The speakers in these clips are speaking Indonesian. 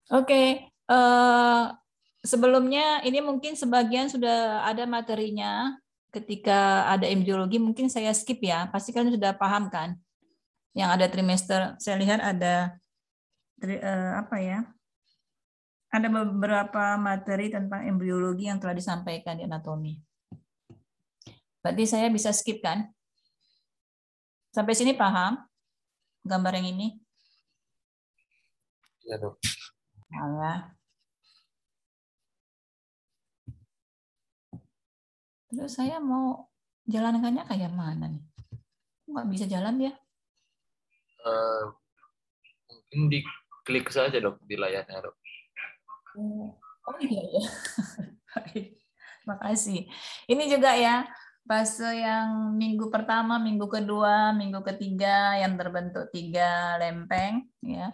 Oke, sebelumnya ini mungkin sebagian sudah ada materinya ketika ada embriologi, mungkin saya skip ya. Pasti kalian sudah paham kan? Yang ada trimester, saya lihat ada apa ya? Ada beberapa materi tentang embriologi yang telah disampaikan di anatomi. Berarti saya bisa skip kan? Sampai sini paham gambar yang ini? Ya, Dok. Alah. Terus saya mau jalankannya kayak mana nih? Nggak bisa jalan dia. Mungkin diklik saja, Dok, di layarnya, Dok. Oh iya ya. Baik. Makasih. Ini juga ya fase yang minggu pertama, minggu kedua, minggu ketiga yang terbentuk 3 lempeng ya.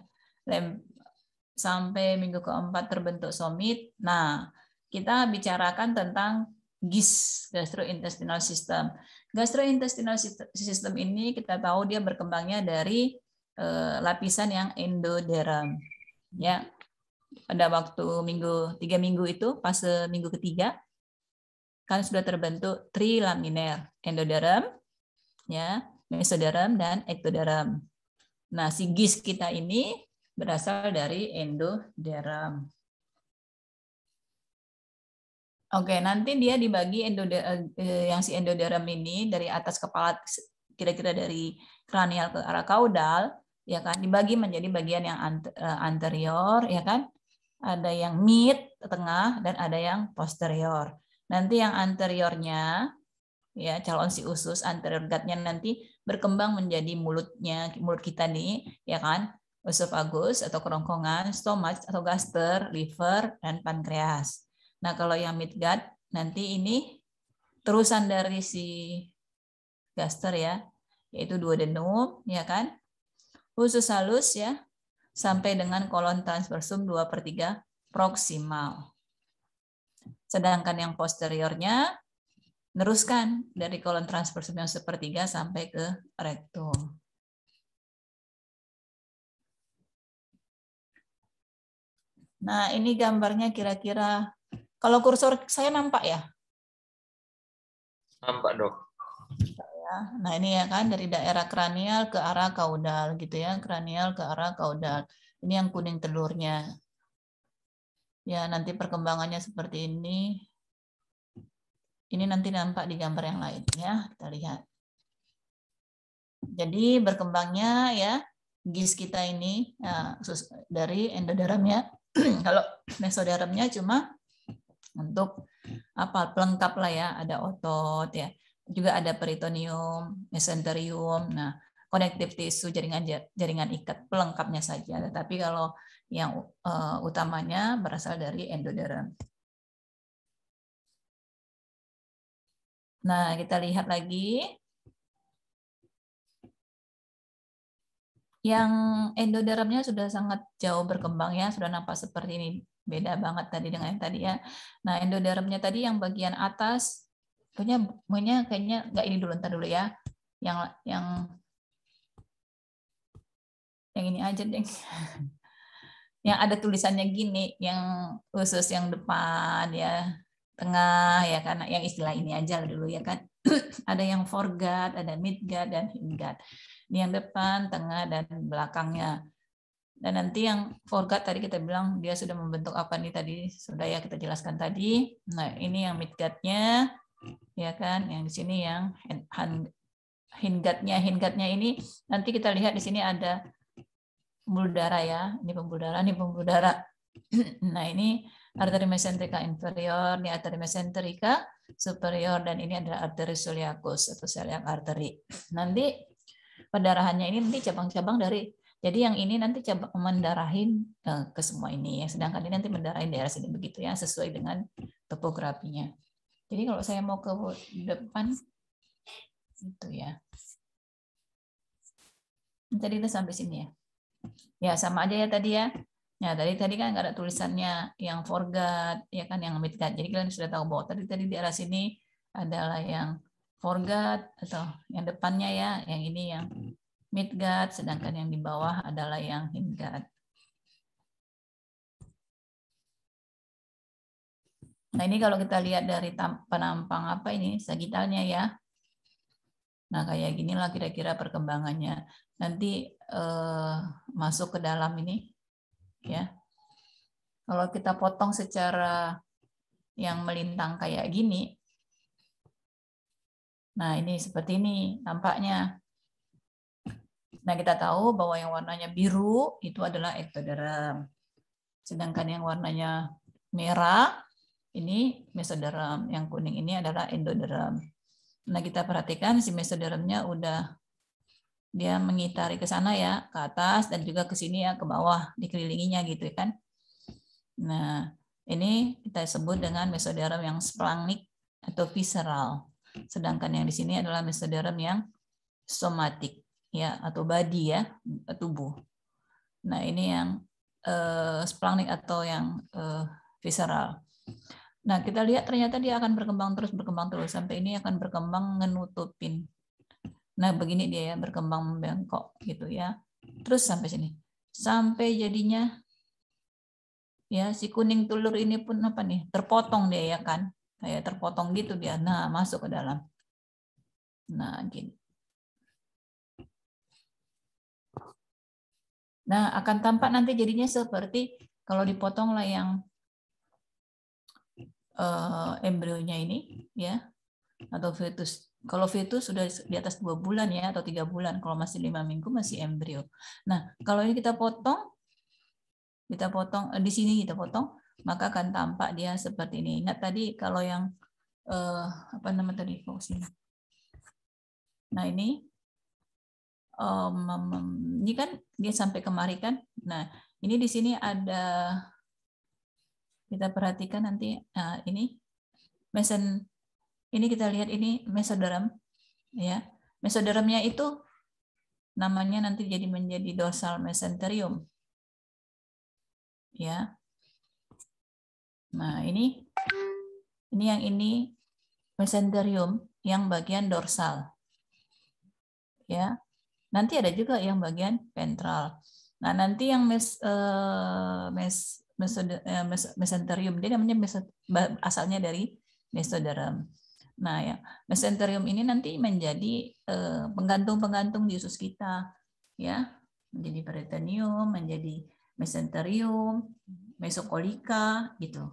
Sampai minggu keempat terbentuk somit. Nah, kita bicarakan tentang GIS, gastrointestinal system. Gastrointestinal system ini kita tahu dia berkembangnya dari lapisan yang endoderm. Ya, pada waktu 3 minggu itu, fase minggu ketiga, kan sudah terbentuk trilaminar, endoderm, ya, mesoderm, dan ectoderm. Nah, si GIS kita ini berasal dari endoderm. Oke, nanti dia dibagi yang si endoderm ini dari atas kepala kira-kira dari kranial ke arah kaudal, ya kan, dibagi menjadi bagian yang anterior, ya kan, ada yang mid tengah dan ada yang posterior. Nanti yang anteriornya, ya, calon si usus anterior gutnya nanti berkembang menjadi mulut kita nih, ya kan, esophagus atau kerongkongan, stomach atau gaster, liver, dan pankreas. Nah, kalau yang midgut nanti ini terusan dari si gaster ya, yaitu duodenum, ya kan, usus halus ya, sampai dengan kolon transversum 2/3 proksimal. Sedangkan yang posteriornya neruskan dari kolon transversum yang 1/3 sampai ke rektum. Nah, ini gambarnya kira-kira, kalau kursor saya nampak ya? Nampak, Dok. Nah, ini ya kan dari daerah kranial ke arah kaudal gitu ya, kranial ke arah kaudal. Ini yang kuning telurnya. Ya, nanti perkembangannya seperti ini. Ini nanti nampak di gambar yang lain ya, kita lihat. Jadi berkembangnya ya GIS kita ini ya, dari endodermnya. Kalau mesodermnya cuma untuk apa, pelengkap lah ya, ada otot ya, juga ada peritoneum, mesenterium. Nah, konektif tisu, jaringan ikat, pelengkapnya saja. Tetapi kalau yang utamanya berasal dari endoderm. Nah, kita lihat lagi. Yang endodermnya sudah sangat jauh berkembang ya, sudah nampak seperti ini. Beda banget tadi dengan yang tadi ya. Nah, endodermnya tadi yang bagian atas, punya kayaknya nggak ini dulu, ntar dulu ya. Yang ini aja deh. Yang ada tulisannya gini, yang usus yang depan ya, tengah ya, karena yang istilah ini aja dulu ya kan. Ada yang foregut, ada midgut, dan hindgut. Ini yang depan, tengah, dan belakangnya. Dan nanti yang foregut tadi kita bilang dia sudah membentuk apa nih tadi, sudah ya kita jelaskan tadi. Nah, ini yang midgutnya, ya kan, yang di sini yang hindgutnya. Hindgutnya ini nanti kita lihat di sini ada pembuluh darah ya. Ini pembuluh darah, ini pembuluh darah. Nah, ini arteri mesenterika inferior, ini arteri mesenterika superior, dan ini adalah arteri celiacus atau celiac artery. Nanti pendarahannya ini nanti cabang-cabang dari, jadi yang ini nanti cabang mendarahin ke semua ini ya, sedangkan ini nanti mendarahin daerah sini begitu ya, sesuai dengan topografinya. Jadi kalau saya mau ke depan itu ya. Tadi kita sampai sini ya. Ya sama aja ya tadi ya. Ya tadi kan nggak ada tulisannya yang foregut ya kan, yang midgut. Jadi kalian sudah tahu bahwa tadi di daerah sini adalah yang foregut atau yang depannya ya, yang ini yang midgut, sedangkan yang di bawah adalah yang hindgut. Nah, ini kalau kita lihat dari penampang apa ini sagitalnya ya. Nah, kayak ginilah kira-kira perkembangannya. Nanti masuk ke dalam ini ya. Kalau kita potong secara yang melintang kayak gini, nah ini seperti ini tampaknya. Nah, kita tahu bahwa yang warnanya biru itu adalah ektoderm. Sedangkan yang warnanya merah ini mesoderm, yang kuning ini adalah endoderm. Nah, kita perhatikan si mesodermnya udah dia mengitari ke sana ya, ke atas dan juga ke sini ya, ke bawah, dikelilinginya gitu kan. Nah, ini kita sebut dengan mesoderm yang splagnik atau visceral. Sedangkan yang di sini adalah mesoderm yang somatik ya, atau body ya, tubuh. Nah, ini yang splagnik atau yang visceral. Nah, kita lihat ternyata dia akan berkembang terus sampai ini akan berkembang ngenutupin. Nah, begini dia ya, berkembang membengkok gitu ya. Terus sampai sini. Sampai jadinya ya si kuning telur ini pun apa nih? Terpotong dia ya kan. Kayak terpotong gitu dia. Nah, masuk ke dalam. Nah, gini. Nah, akan tampak nanti jadinya seperti kalau dipotong lah yang embrionya ini ya, atau fetus. Kalau fetus sudah di atas 2 bulan ya, atau 3 bulan. Kalau masih 5 minggu masih embrio. Nah, kalau ini kita potong di sini kita potong, maka akan tampak dia seperti ini. Ingat tadi kalau yang apa nama tadi? Nah, ini kan dia sampai kemari kan. Nah, ini di sini ada, kita perhatikan nanti ini ini kita lihat ini mesoderm ya. Mesodermnya itu namanya nanti menjadi dorsal mesenterium ya. Nah, ini yang ini mesenterium yang bagian dorsal ya. Nanti ada juga yang bagian ventral. Nah, nanti yang mesenterium dia namanya asalnya dari mesoderm. Nah, ya, mesenterium ini nanti menjadi penggantung-penggantung di usus kita, ya, menjadi peritoneum, menjadi mesenterium, mesokolika, gitu,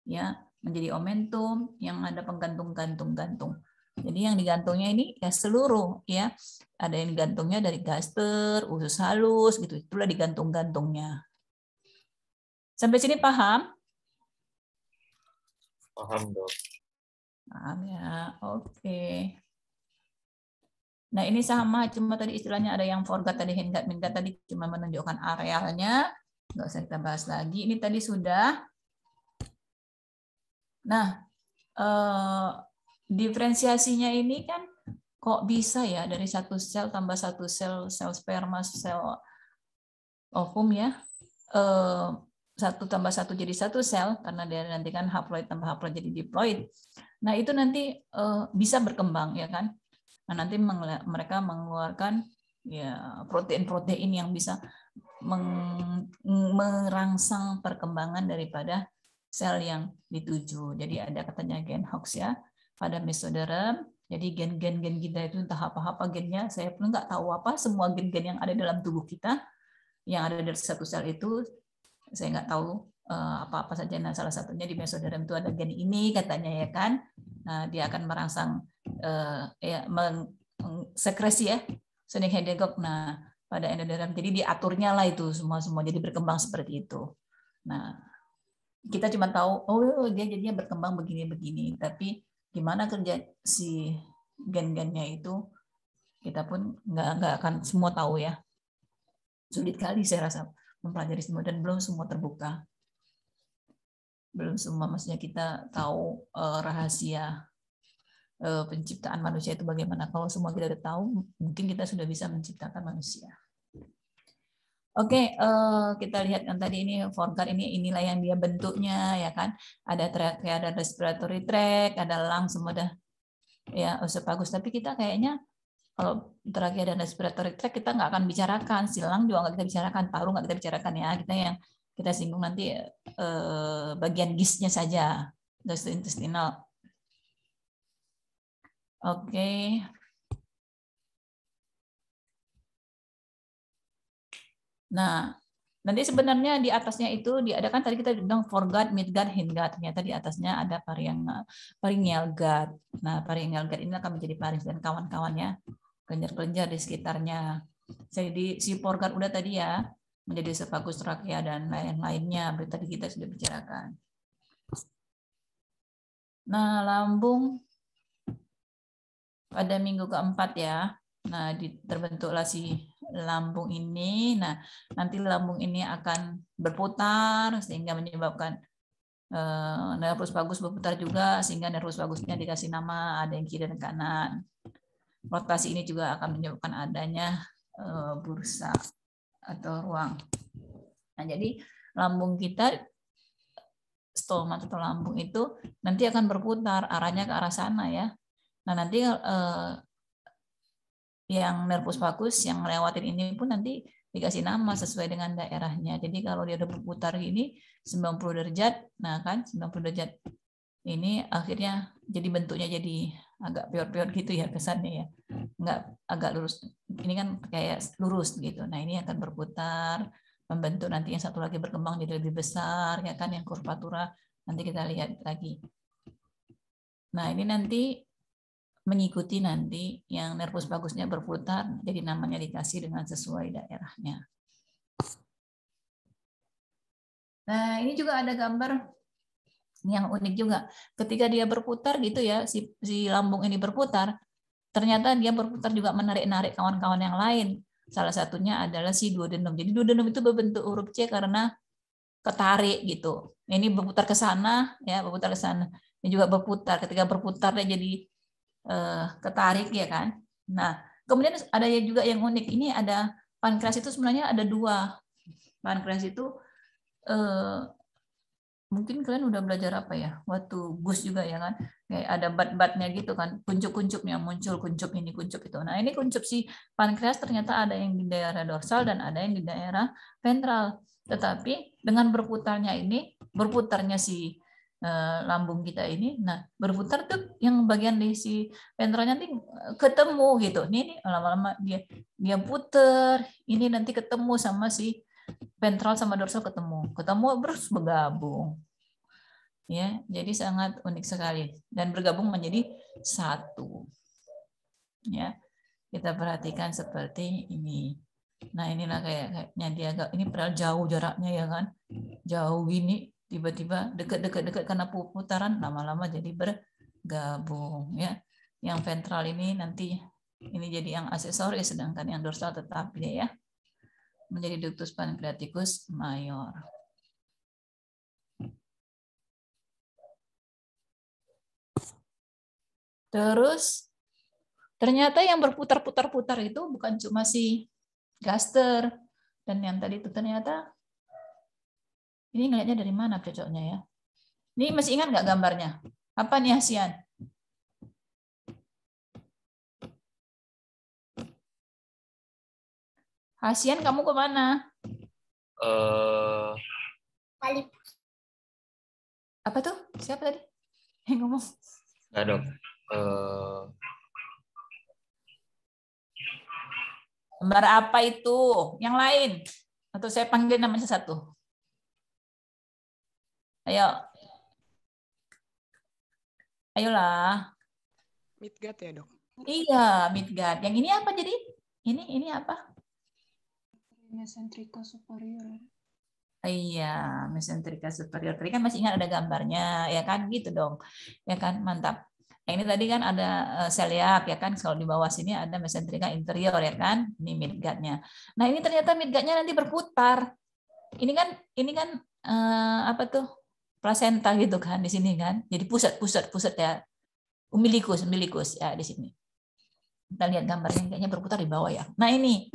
ya, menjadi omentum yang ada penggantung-gantung-gantung. Jadi yang digantungnya ini ya seluruh, ya, ada yang digantungnya dari gaster, usus halus, gitu, itulah digantung-gantungnya. Sampai sini paham? Paham, Dok. Paham ya, oke. Nah, ini sama, cuma tadi istilahnya ada yang forgot tadi, hingga tadi cuma menunjukkan arealnya, nggak usah kita bahas lagi. Ini tadi sudah. Nah, diferensiasinya ini kan kok bisa ya dari satu sel tambah satu sel, sel sperma, sel ovum ya, 1 tambah 1 jadi 1 sel, karena dia nanti kan haploid tambah haploid jadi diploid. Nah, itu nanti bisa berkembang ya kan. Nah, nanti mereka mengeluarkan ya protein-protein yang bisa merangsang perkembangan daripada sel yang dituju. Jadi ada katanya gen hox ya pada mesoderm. Jadi gen-gen kita itu entah apa-apa gennya, saya pun nggak tahu apa semua gen-gen yang ada dalam tubuh kita yang ada dari satu sel itu, saya nggak tahu apa-apa saja. Nah, salah satunya di mesoderm itu ada gen ini katanya ya kan. Nah, dia akan merangsang ya sekresi ya Sonic Hedegaard. Nah, pada endoderm jadi diaturnya lah itu semua jadi berkembang seperti itu. Nah, kita cuma tahu oh dia jadinya berkembang begini, tapi gimana kerja si gen-gennya itu kita pun nggak akan semua tahu ya. Sulit kali saya rasa mempelajari semua dan belum semua terbuka. Belum semua, maksudnya kita tahu rahasia penciptaan manusia itu bagaimana. Kalau semua kita udah tahu, mungkin kita sudah bisa menciptakan manusia. Oke, kita lihat yang tadi ini Forgar inilah yang dia bentuknya ya kan. Ada trachea, ada respiratory tract, ada lung, semua dah ya esophagus. Tapi kita kayaknya kalau trachea dan respiratory tract kita nggak akan bicarakan, silang juga nggak kita bicarakan, paru nggak kita bicarakan ya. Kita yang kita singgung nanti bagian gisnya saja gastrointestinal. Oke. Nah, nanti sebenarnya di atasnya itu diadakan tadi kita bilang foregut, midgut, hindgut. Ternyata di atasnya ada pharyngeal gut. Nah, pharyngeal gut ini akan menjadi farinx dan kawan-kawannya, kelenjar-kelenjar di sekitarnya. Jadi si foregut udah tadi ya, menjadi esophagus, trachea dan lain-lainnya. Tadi kita sudah bicarakan. Nah, lambung pada minggu keempat ya. Nah, terbentuklah si lambung ini. Nah, nanti lambung ini akan berputar sehingga menyebabkan nervus vagus berputar juga, sehingga nervus vagusnya dikasih nama, ada yang kiri dan kanan. Rotasi ini juga akan menyebabkan adanya bursa atau ruang. Nah, jadi lambung kita, stoma atau lambung itu nanti akan berputar arahnya ke arah sana ya. Nah, nanti yang nervus vagus yang ngelewatin ini pun nanti dikasih nama sesuai dengan daerahnya. Jadi kalau dia udah berputar gini 90 derajat, nah kan 90 derajat ini akhirnya jadi bentuknya jadi agak pior-pior gitu ya kesannya ya. Enggak agak lurus. Ini kan kayak lurus gitu. Nah, ini akan berputar membentuk nanti yang satu lagi berkembang jadi lebih besar ya kan, yang kurvatura nanti kita lihat lagi. Nah, ini nanti mengikuti nanti yang nervus vagusnya berputar, jadi namanya dikasih dengan sesuai daerahnya. Nah, ini juga ada gambar yang unik juga. Ketika dia berputar gitu ya, si lambung ini berputar, ternyata dia berputar juga menarik-narik kawan-kawan yang lain. Salah satunya adalah si duodenum. Jadi duodenum itu berbentuk huruf C karena ketarik gitu. Ini berputar ke sana, ya berputar ke sana. Ini juga berputar. Ketika berputar dia jadi ketarik ya kan. Nah, kemudian ada juga yang unik. Ini ada pankreas itu sebenarnya ada dua. Pankreas itu mungkin kalian udah belajar apa ya? Waktu GUS juga ya kan. Kayak ada bat-batnya gitu kan. Kuncup-kuncupnya muncul, kuncup ini, kuncup itu. Nah, ini kuncup si pankreas ternyata ada yang di daerah dorsal dan ada yang di daerah ventral. Tetapi dengan berputarnya si lambung kita ini, nah berputar tuh yang bagian di si ventralnya nanti ketemu gitu. Ini lama-lama dia puter, ini nanti ketemu sama si ventral sama dorsal ketemu terus bergabung. Ya, jadi sangat unik sekali dan bergabung menjadi satu. Ya, kita perhatikan seperti ini. Nah, inilah kayaknya dia agak ini padahal jauh jaraknya ya kan, jauh gini. Tiba-tiba dekat-dekat karena putaran lama-lama jadi bergabung ya. Yang ventral ini nanti ini jadi yang aksesoris sedangkan yang dorsal tetap dia ya. Menjadi ductus pancreaticus mayor. Terus ternyata yang berputar-putar-putar itu bukan cuma si gaster dan yang tadi itu ternyata ini ngelihatnya dari mana cocoknya ya? Ini masih ingat nggak gambarnya? Apa nih Hasian? Hasian kamu kemana? Apa tuh? Siapa tadi yang ngomong? Nggak dok. Gambar apa itu? Yang lain? Atau saya panggil namanya satu? Ayo. Ayolah. Midgut ya dok? Iya, midgut. Yang ini apa jadi? Ini apa? Mesenterica superior. Iya, mesenterica superior. Tadi kan masih ingat ada gambarnya, ya kan? Gitu dong. Ya kan, mantap. Ini tadi kan ada celiac, ya kan? Kalau di bawah sini ada mesenterica interior, ya kan? Ini midgutnya. Nah, ini ternyata midgutnya nanti berputar. Ini kan apa tuh? Plasenta gitu kan di sini kan. Jadi pusat ya. Umbilikus ya di sini. Kita lihat gambarnya kayaknya berputar di bawah ya. Nah, ini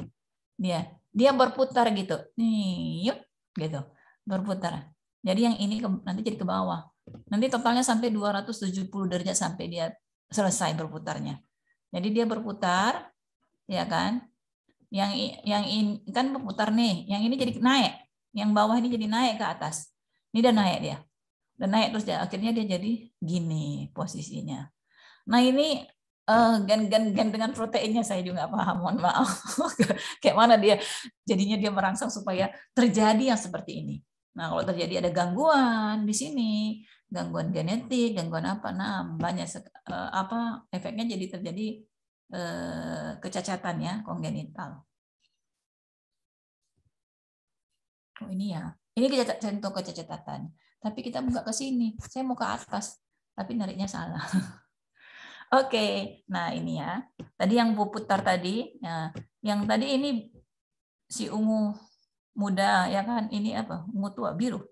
dia berputar gitu. Nih, yuk gitu. Berputar. Jadi yang ini nanti jadi ke bawah. Nanti totalnya sampai 270 derajat sampai dia selesai berputarnya. Jadi dia berputar ya kan? Yang ini kan berputar nih, yang ini jadi naik. Yang bawah ini jadi naik ke atas. Ini udah naik dia. dan naik terus akhirnya dia jadi gini posisinya. Nah ini gen dengan proteinnya saya juga paham, mohon maaf. Kayak mana dia jadinya dia merangsang supaya terjadi yang seperti ini. Nah kalau terjadi ada gangguan di sini, gangguan genetik, gangguan apa, nah banyak efeknya jadi terjadi kecacatan ya kongenital. Oh ini ya, ini contoh kecacatan. Tapi kita buka ke sini, saya mau ke atas, tapi nariknya salah. Oke, nah ini ya. Tadi yang putar tadi, ya, yang tadi ini si ungu muda ya kan, ini apa? Ungu tua biru,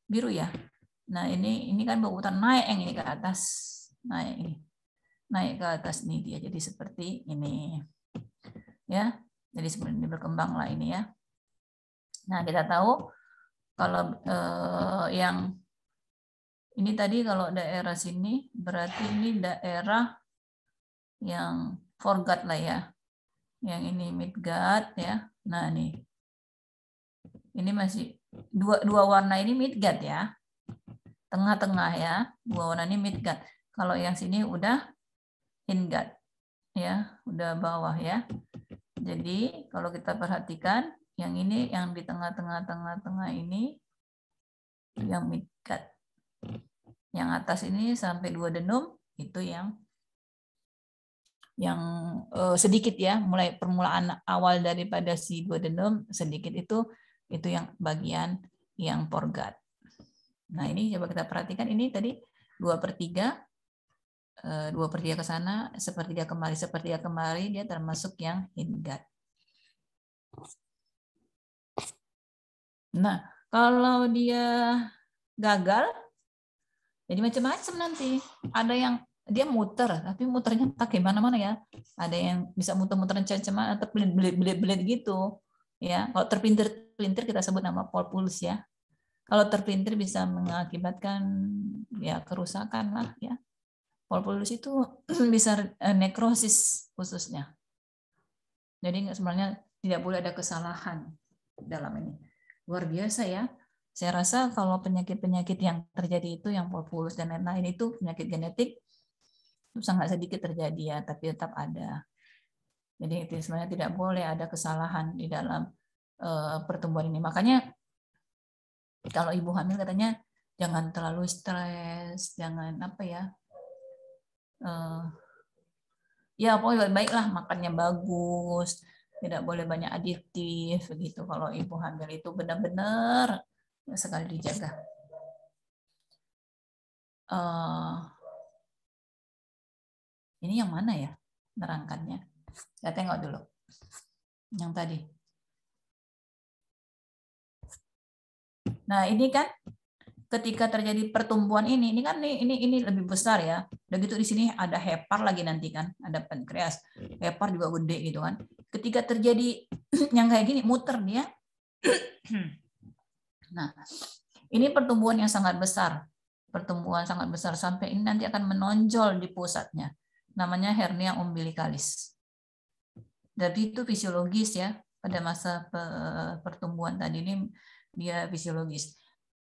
biru ya. Nah ini kan putar naik yang ini ke atas, naik ini, naik ke atas nih dia jadi seperti ini, ya. Jadi seperti ini berkembang lah ini ya. Nah kita tahu kalau yang ini tadi kalau daerah sini berarti ini daerah yang foregut lah ya. Yang ini midgut ya. Nah nih. Ini masih dua warna ini midgut ya. Tengah-tengah ya. Dua warna ini midgut. Kalau yang sini udah hindgut ya, udah bawah ya. Jadi kalau kita perhatikan yang ini yang di tengah-tengah ini yang midgut. Yang atas ini sampai 2 denum itu yang sedikit ya, mulai permulaan awal daripada si 2 denum sedikit itu yang bagian yang foregut. Nah ini coba kita perhatikan ini tadi 2/3 2/3 ke sana, 1/3 kemari dia termasuk yang hindgut. Nah kalau dia gagal jadi macam-macam nanti. Ada yang dia muter, tapi muternya entah gimana-mana ya. Ada yang bisa muter-muter macam-macam atau belit-belit gitu. Ya, kalau terpelintir kita sebut nama pole pulse ya. Kalau terpelintir bisa mengakibatkan ya kerusakan lah ya. Pole pulse itu bisa nekrosis khususnya. Jadi sebenarnya tidak boleh ada kesalahan dalam ini. Luar biasa ya. Saya rasa kalau penyakit-penyakit yang terjadi itu yang pole pulse dan lain-lain itu penyakit genetik itu sangat sedikit terjadi ya, tapi tetap ada. Jadi itu sebenarnya tidak boleh ada kesalahan di dalam pertumbuhan ini. Makanya kalau ibu hamil katanya jangan terlalu stres, jangan apa ya, ya pokoknya baiklah makannya bagus, tidak boleh banyak adiktif begitu. Kalau ibu hamil itu benar-benar sekali dijaga. Ini yang mana ya nerangkannya? Kita tengok dulu. Yang tadi. Nah ini kan ketika terjadi pertumbuhan ini kan ini lebih besar ya. Udah gitu di sini ada hepar lagi nanti kan, ada pankreas. Hepar juga gede gitu kan. Ketika terjadi yang kayak gini muter dia. Nah, ini pertumbuhan yang sangat besar. Pertumbuhan sangat besar sampai ini nanti akan menonjol di pusatnya. Namanya hernia umbilicalis. Jadi itu fisiologis ya. Pada masa pertumbuhan tadi ini dia fisiologis.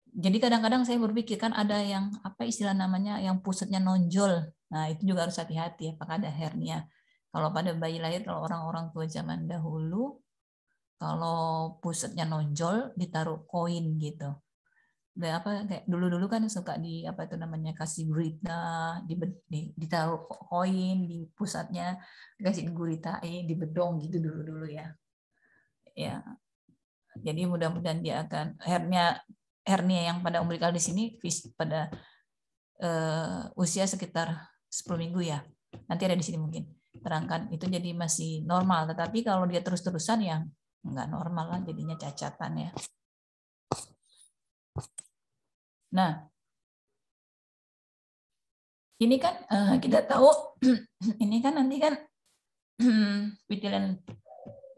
Jadi kadang-kadang saya berpikir kan ada yang apa istilah namanya yang pusatnya nonjol. Nah, itu juga harus hati-hati apakah ada hernia. Kalau pada bayi lahir kalau orang-orang tua zaman dahulu kalau pusatnya nonjol ditaruh koin gitu. Kayak dulu-dulu kan suka di apa itu namanya kasih gurita, ditaruh koin di pusatnya, kasih gurita di bedong gitu dulu-dulu ya. Ya. Jadi mudah-mudahan dia akan hernia yang pada umbilicalis ini pada usia sekitar 10 minggu ya. Nanti ada di sini mungkin terangkan itu jadi masih normal, tetapi kalau dia terus-terusan yang nggak normal lah jadinya cacatan ya. Nah, ini kan kita tahu ini kan nanti kan pitilen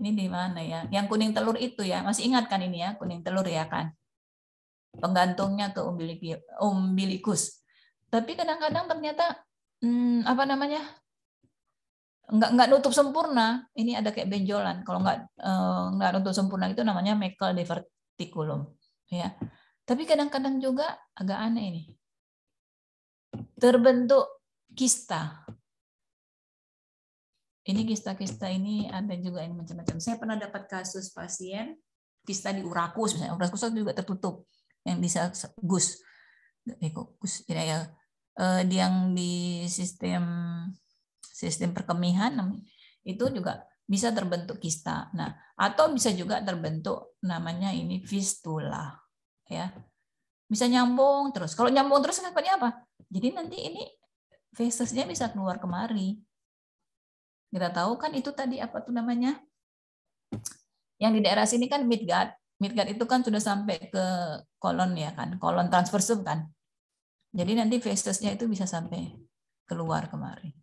ini di mana ya? Yang kuning telur itu ya, masih ingat kan ini ya, kuning telur ya kan? Penggantungnya ke umbilikus. Tapi kadang-kadang ternyata apa namanya? Nggak nutup sempurna. Ini ada kayak benjolan. Kalau nggak nutup sempurna itu namanya Meckel diverticulum. Ya. Tapi kadang-kadang juga agak aneh ini. Terbentuk kista. Ini kista-kista ini ada juga yang macam-macam. Saya pernah dapat kasus pasien kista di urakus, misalnya urakus juga tertutup, yang bisa gus, ya, yang di sistem perkemihan itu juga bisa terbentuk kista. Nah, atau bisa juga terbentuk namanya ini fistula, ya. Bisa nyambung terus. Kalau nyambung terus efeknya apa? Jadi nanti ini fesesnya bisa keluar kemari. Kita tahu kan itu tadi apa tuh namanya? Yang di daerah sini kan midgut. Midgut itu kan sudah sampai ke kolon ya kan, kolon transversum kan. Jadi nanti fesesnya itu bisa sampai keluar kemari.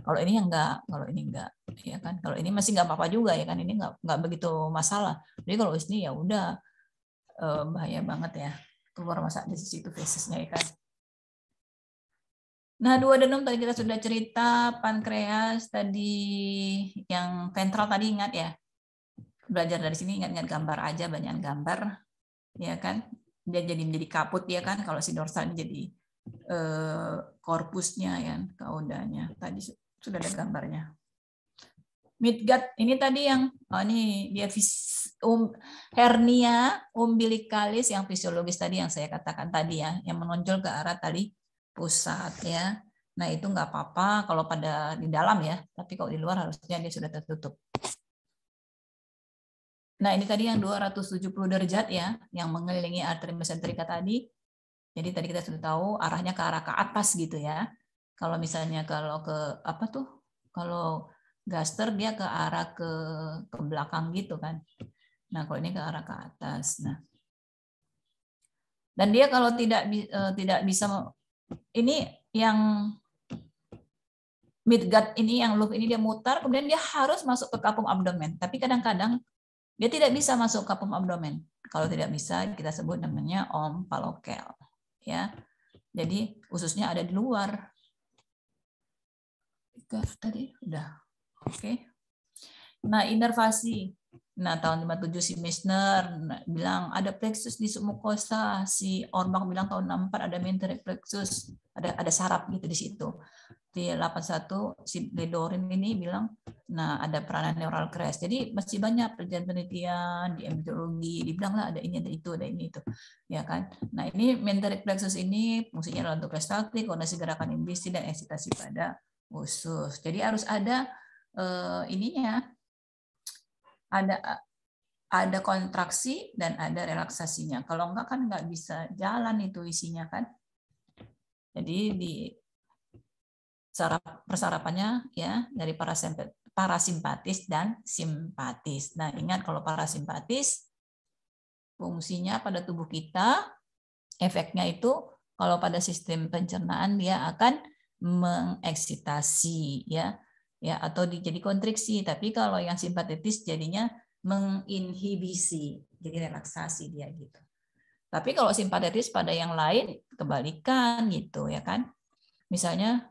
Kalau ini enggak, ya kan. Kalau ini masih nggak apa-apa juga ya kan, ini nggak begitu masalah. Jadi kalau ini ya udah bahaya banget ya, keluar masa di situ fesesnya ya kan. Nah, duodenum tadi kita sudah cerita, pankreas tadi yang ventral tadi ingat ya. Belajar dari sini ingat-ingat gambar aja, banyak gambar ya kan. Dia jadi menjadi kaput ya kan, kalau si dorsal ini jadi korpusnya ya, kaudanya. Tadi sudah ada gambarnya. Midgut ini tadi yang ini dia hernia umbilikalis yang fisiologis tadi yang saya katakan tadi ya, yang menonjol ke arah tali pusat ya. Nah, itu nggak apa-apa kalau pada di dalam ya, tapi kalau di luar harusnya dia sudah tertutup. Nah, ini tadi yang 270 derajat ya, yang mengelilingi arteri mesenterika tadi. Jadi tadi kita sudah tahu arahnya ke arah ke atas gitu ya. Kalau misalnya kalau ke apa tuh? Kalau gaster dia ke arah ke belakang gitu kan. Nah, kalau ini ke arah ke atas. Nah. Dan dia kalau tidak bisa, ini yang midgut ini, yang loop ini dia mutar, kemudian dia harus masuk ke kapum abdomen. Tapi kadang-kadang dia tidak bisa masuk ke kapum abdomen. Kalau tidak bisa, kita sebut namanya ompalokel. Ya, jadi ususnya ada di luar. Tadi udah, oke. Nah, inervasi. Nah, tahun 57 si Meissner bilang ada plexus di submukosa. Si Orbach bilang tahun 64 ada menteric plexus, ada saraf gitu di situ. Di 81 si Ledorin ini bilang, nah ada peranan neural crest. Jadi masih banyak penelitian di embriologi, dibilang lah ada ini, ada itu, ya kan. Nah, ini menteric plexus ini fungsinya adalah untuk peristaltik, koordinasi gerakan imbisi dan eksitasi pada usus. Jadi harus ada ininya, ada kontraksi dan ada relaksasinya. Kalau enggak kan nggak bisa jalan itu isinya kan. Jadi di persarapannya ya dari parasimpatis dan simpatis. Nah, ingat kalau parasimpatis fungsinya pada tubuh kita, efeknya itu kalau pada sistem pencernaan dia akan mengeksitasi ya atau jadi kontriksi. Tapi kalau yang simpatetis jadinya menginhibisi, jadi relaksasi dia gitu. Tapi kalau simpatetis pada yang lain kebalikan gitu ya kan. Misalnya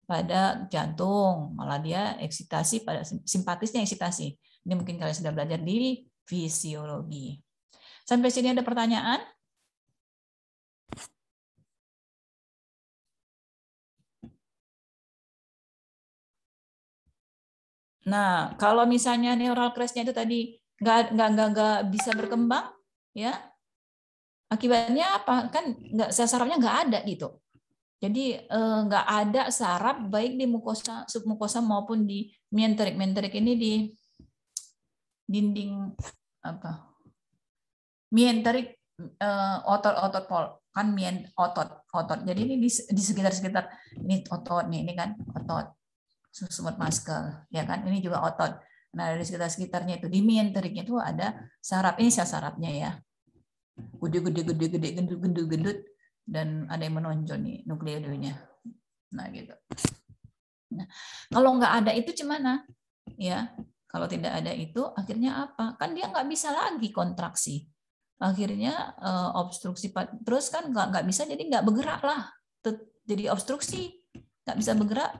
pada jantung, malah dia eksitasi, pada simpatisnya eksitasi. Ini mungkin kalian sudah belajar di fisiologi. Sampai sini ada pertanyaan? Nah, kalau misalnya neural crest-nya itu tadi nggak bisa berkembang, ya akibatnya apa? Kan sarafnya nggak ada gitu. Jadi nggak ada saraf baik di mukosa, submukosa maupun di mienterik. Mienterik ini di dinding apa? Mienterik otot kan otot. Jadi ini di sekitar ini otot nih, ini kan otot smooth muscle ya kan. Ini juga otot. Nah, dari sekitarnya itu di mienteriknya itu ada saraf. Ini sarafnya ya. Gede, gendut. Dan ada yang menonjol nih nukleoidnya. Nah, gitu. Nah, kalau nggak ada itu gimana? Ya, kalau tidak ada itu akhirnya apa? Kan dia nggak bisa lagi kontraksi. Akhirnya obstruksi terus kan nggak bisa, jadi nggak bergerak lah. Jadi obstruksi, nggak bisa bergerak,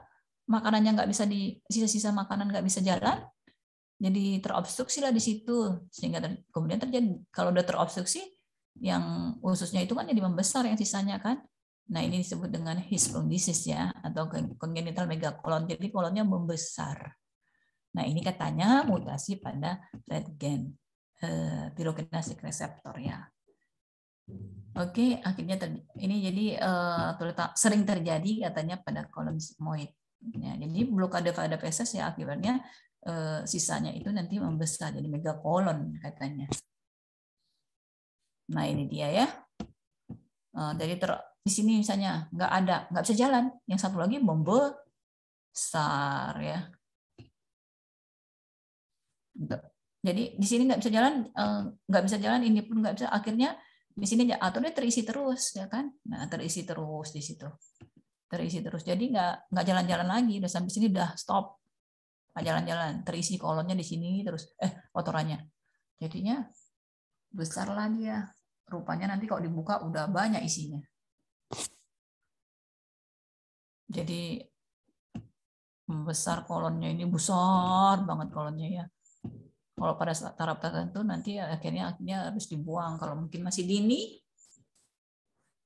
makanannya nggak bisa, di sisa-sisa makanan nggak bisa jalan, jadi terobstruksi lah di situ, sehingga kemudian terjadi kalau udah terobstruksi yang ususnya itu kan jadi membesar yang sisanya kan. Nah, ini disebut dengan Hirschsprung disease ya, atau congenital megacolon. Jadi kolonnya membesar. Nah, ini katanya mutasi pada red gen pirokinase reseptor ya. Oke, akhirnya ini jadi sering terjadi katanya pada kolon sigmoid. Ya, jadi blokade pada feses ya akibatnya sisanya itu nanti membesar jadi megakolon katanya. Nah, ini dia ya. Jadi di sini misalnya nggak bisa jalan, yang satu lagi membesar ya. Jadi di sini nggak bisa jalan, ini pun nggak bisa. Akhirnya di sini aturnya terisi terus ya kan. Nah, terisi terus di situ, terisi terus. Jadi nggak jalan-jalan lagi. Udah sampai sini udah stop, nggak jalan-jalan. Terisi kolonnya di sini terus. Kotorannya. Jadinya besar lah dia. Rupanya nanti kalau dibuka udah banyak isinya. Jadi besar kolonnya ini, besar banget kolonnya ya. Kalau pada taraf tertentu nanti akhirnya harus dibuang. Kalau mungkin masih dini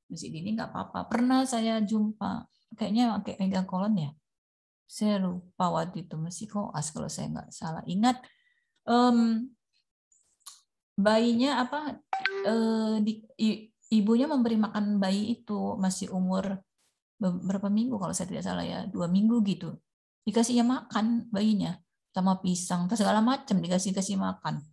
nggak apa-apa. Pernah saya jumpa kayaknya pakai megakolon ya. Saya lupa waktu itu masih koas kalau saya nggak salah. Ingat bayinya apa? Ibunya memberi makan bayi itu masih umur berapa minggu kalau saya tidak salah ya, 2 minggu gitu. Dikasihnya makan bayinya sama pisang, segala macam dikasih makan.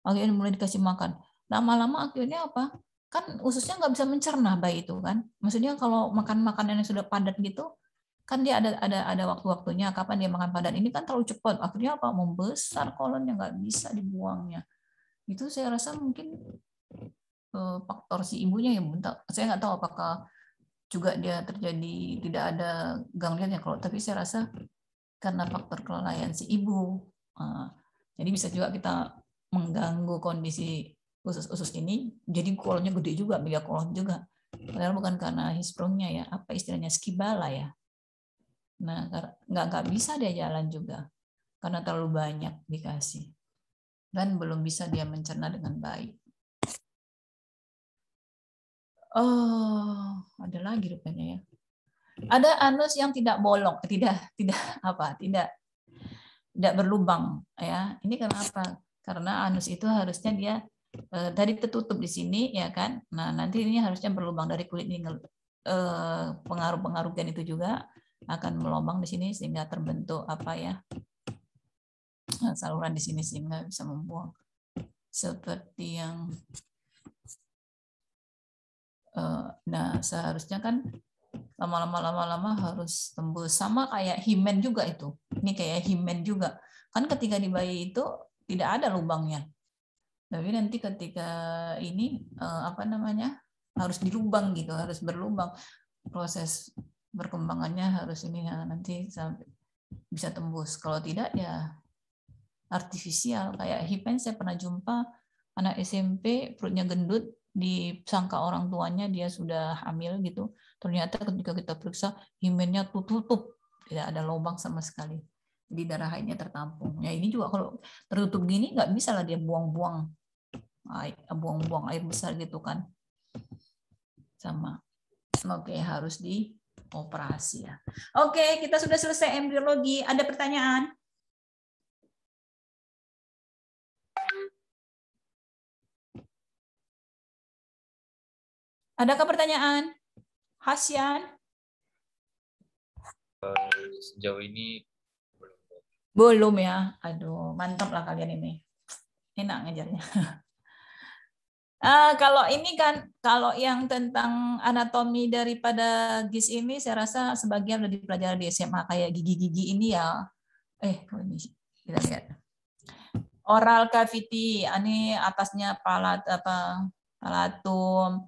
Akhirnya mulai dikasih makan. Lama-lama akhirnya apa? Kan ususnya nggak bisa mencerna bayi itu kan. Maksudnya kalau makan makanan yang sudah padat gitu, kan dia ada waktu-waktunya kapan dia makan padat. Ini kan terlalu cepat. Akhirnya apa? Membesar kolonnya, nggak bisa dibuangnya. Itu saya rasa mungkin faktor si ibunya ya. Saya nggak tahu apakah juga dia terjadi tidak ada ganglion ya kalau, tapi saya rasa karena faktor kelalaian si ibu. Jadi bisa juga kita mengganggu kondisi usus ini, jadi kolonnya gede juga, megakolon juga. Padahal bukan karena Hirschsprungnya ya, apa istilahnya, skibala ya. Nah, nggak bisa dia jalan juga karena terlalu banyak dikasih dan belum bisa dia mencerna dengan baik. Oh, ada lagi rupanya ya. Ada anus yang tidak bolong, tidak berlubang ya. Ini kenapa? Karena anus itu harusnya dia tadi tertutup di sini ya kan. Nah, nanti ini harusnya berlubang dari kulit ini. Pengaruh gen itu juga akan melobang di sini sehingga terbentuk apa ya? Saluran di sini sehingga bisa membuang. Seperti yang nah, seharusnya kan lama-lama harus tembus, sama kayak himen juga itu. Ini kayak himen juga. Kan ketika di bayi itu tidak ada lubangnya. Tapi nanti ketika ini apa namanya? Harus dilubang gitu, harus berlubang. Proses perkembangannya harus ini nanti sampai bisa tembus. Kalau tidak ya artifisial. Kayak himen saya pernah jumpa anak SMP perutnya gendut, disangka orang tuanya dia sudah hamil gitu. Ternyata ketika kita periksa himennya tutup, tidak ada lubang sama sekali. Jadi darah haidnya tertampung. Ya ini juga kalau tertutup gini nggak bisa lah dia buang-buang air besar gitu kan. Sama. Oke, harus dioperasi ya. Oke, kita sudah selesai embriologi. Ada pertanyaan? Adakah pertanyaan? Hasyan? Sejauh ini belum ya. Aduh, mantap lah kalian ini. Enak ngajarnya. Kalau ini kan, kalau yang tentang anatomi daripada GIS ini, saya rasa sebagian udah dipelajari di SMA, kayak gigi-gigi ini ya. Ini kita lihat. Oral cavity, ini atasnya palatum,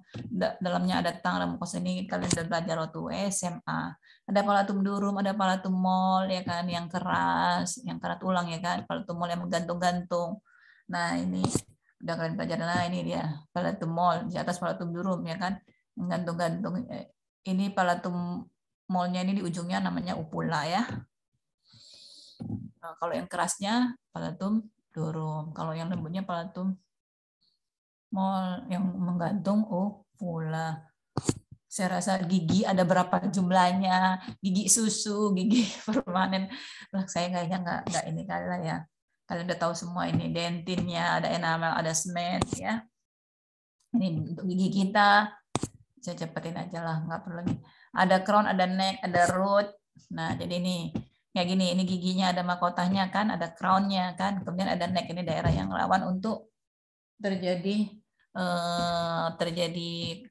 dalamnya ada tang, ada mukosa, ini kalian udah belajar waktu SMA. Ada palatum durum, ada palatum mol ya kan, yang keras tulang ya kan, palatum mol yang menggantung-gantung. Nah, ini udah kalian pelajaran. Nah, ini dia palatum mol di atas palatum durum ya kan, menggantung-gantung. Ini palatum molnya ini di ujungnya namanya upula ya. Nah, kalau yang kerasnya palatum durum, kalau yang lembutnya palatum Mall yang menggantung, oh pula. Saya rasa gigi ada berapa jumlahnya, gigi susu, gigi permanen. Lah, saya kayaknya nggak ini kali lah ya. Kalian udah tahu semua ini, dentinnya, ada enamel, ada semen ya. Ini untuk gigi kita. Saya cepetin aja lah, nggak perlu lagi. Ada crown, ada neck, ada root. Nah, jadi ini kayak gini, ini giginya ada mahkotanya kan, ada crownnya kan, kemudian ada neck, ini daerah yang rawan untuk terjadi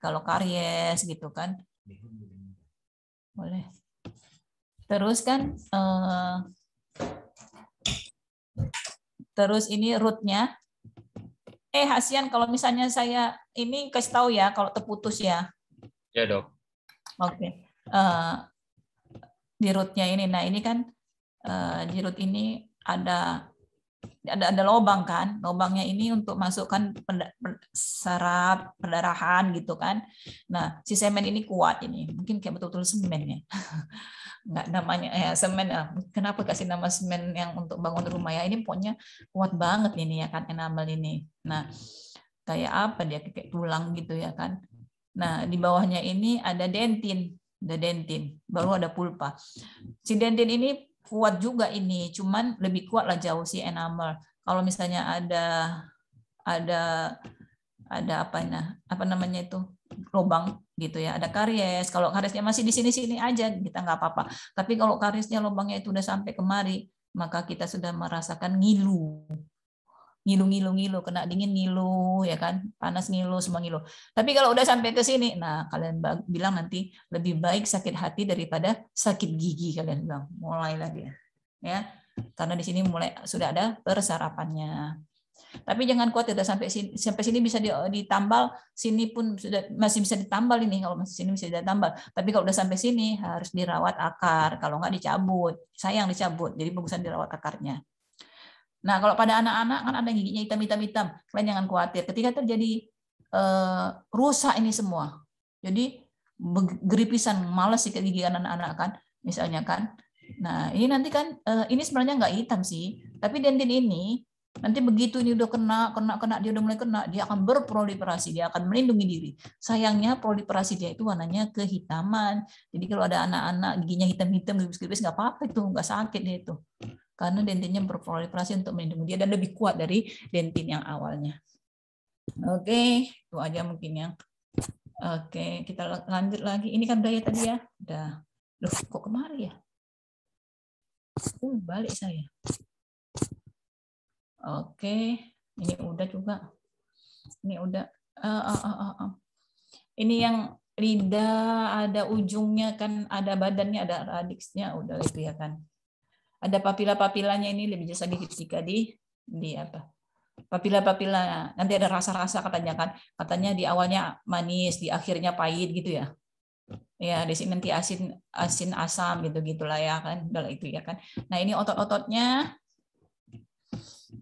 kalau karies gitu kan, boleh. Terus kan terus ini rootnya. Hasian, kalau misalnya saya ini kasih tahu ya kalau terputus ya. Ya dok. Oke. Di rootnya ini, nah ini kan di root ini ada lubang kan, lubangnya ini untuk masukkan saraf perdarahan gitu kan. Nah si semen ini kuat ini, mungkin kayak betul-betul semen ya. Nggak namanya semen, kenapa kasih nama semen yang untuk bangun rumah ya, ini pokoknya kuat banget ini ya kan, enamel ini. Nah kayak apa dia, kayak tulang gitu ya kan. Nah di bawahnya ini ada dentin, baru ada pulpa. Si dentin ini kuat juga ini, cuman lebih kuat lah jauh si enamel. Kalau misalnya ada apa namanya itu, lubang gitu ya, ada karies. Kalau kariesnya masih di sini aja, kita nggak apa-apa. Tapi kalau kariesnya lubangnya itu udah sampai kemari, maka kita sudah merasakan ngilu, kena dingin ngilu ya kan, panas ngilu, semua ngilu. Tapi kalau udah sampai ke sini, nah kalian bilang nanti lebih baik sakit hati daripada sakit gigi, kalian bilang. Mulailah dia ya, karena di sini mulai sudah ada persarapannya. Tapi jangan khawatir, sampai sini bisa ditambal, sini pun sudah masih bisa ditambal ini, kalau masih sini bisa ditambal. Tapi kalau udah sampai sini harus dirawat akar, kalau nggak dicabut, sayang dicabut, jadi bagusan dirawat akarnya. Nah, kalau pada anak-anak kan ada giginya hitam. Kalian jangan khawatir. Ketika terjadi rusak ini semua, jadi geripisan, malas sikat gigi anak-anak kan, misalnya kan. Nah, ini nanti kan ini sebenarnya nggak hitam sih, tapi dentin ini nanti begitu ini udah kena, dia udah mulai kena, dia akan berproliferasi, dia akan melindungi diri. Sayangnya proliferasi dia itu warnanya kehitaman. Jadi kalau ada anak-anak giginya hitam-hitam, geripis-geripis, nggak apa-apa itu, nggak sakit dia itu. Karena dentinnya berproliferasi untuk melindungi dia dan lebih kuat dari dentin yang awalnya. Oke, itu aja mungkin yang. Oke, kita lanjut lagi. Ini kan udah ya tadi ya. Udah. Loh, kok kemari ya? Balik saya. Oke, ini udah juga. Ini udah. Ini yang lidah ada ujungnya kan, ada badannya, ada radiksnya, udah itu ya kan. Ada papila-papilanya, ini lebih jelas lagi ketika di apa? Papila-papila, nanti ada rasa-rasa katanya di awalnya manis, di akhirnya pahit gitu ya. Ya, di sini nanti asin asam gitu-gitulah ya kan, udah itu ya kan. Nah, ini otot-ototnya,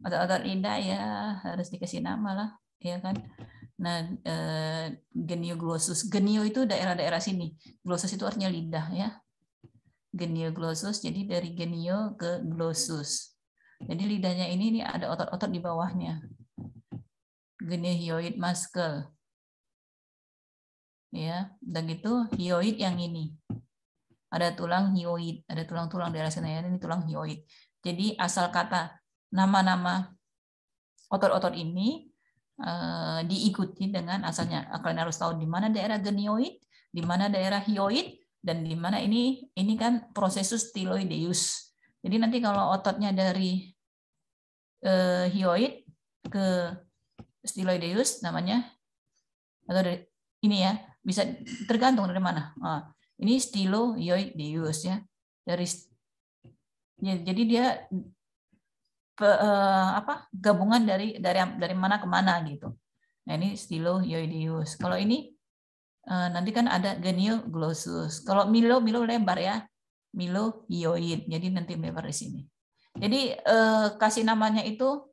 otot-otot lidah ya harus dikasih nama lah, ya kan. Nah, genioglossus, genio itu daerah-daerah sini, glossus itu artinya lidah ya. Genioglossus, jadi dari genio ke glossus. Jadi lidahnya ini ada otot-otot di bawahnya. Geniohyoid muscle. Ya, dan gitu hyoid yang ini. Ada tulang hyoid, ada tulang-tulang daerah sana ya, ini tulang hyoid. Jadi asal kata nama-nama otot-otot ini diikuti dengan asalnya. Kalian harus tahu di mana daerah genioid, di mana daerah hyoid, dan di mana ini kan prosesus styloideus. Jadi nanti kalau ototnya dari hyoid ke styloideus namanya, atau dari ini ya, bisa tergantung dari mana. Nah, ini styloideus ya. Jadi dia gabungan dari mana ke mana gitu. Nah, ini styloideus. Kalau ini nanti kan ada genioglossus. Kalau milo lebar ya, milohyoid. Jadi nanti lebar di sini. Jadi kasih namanya itu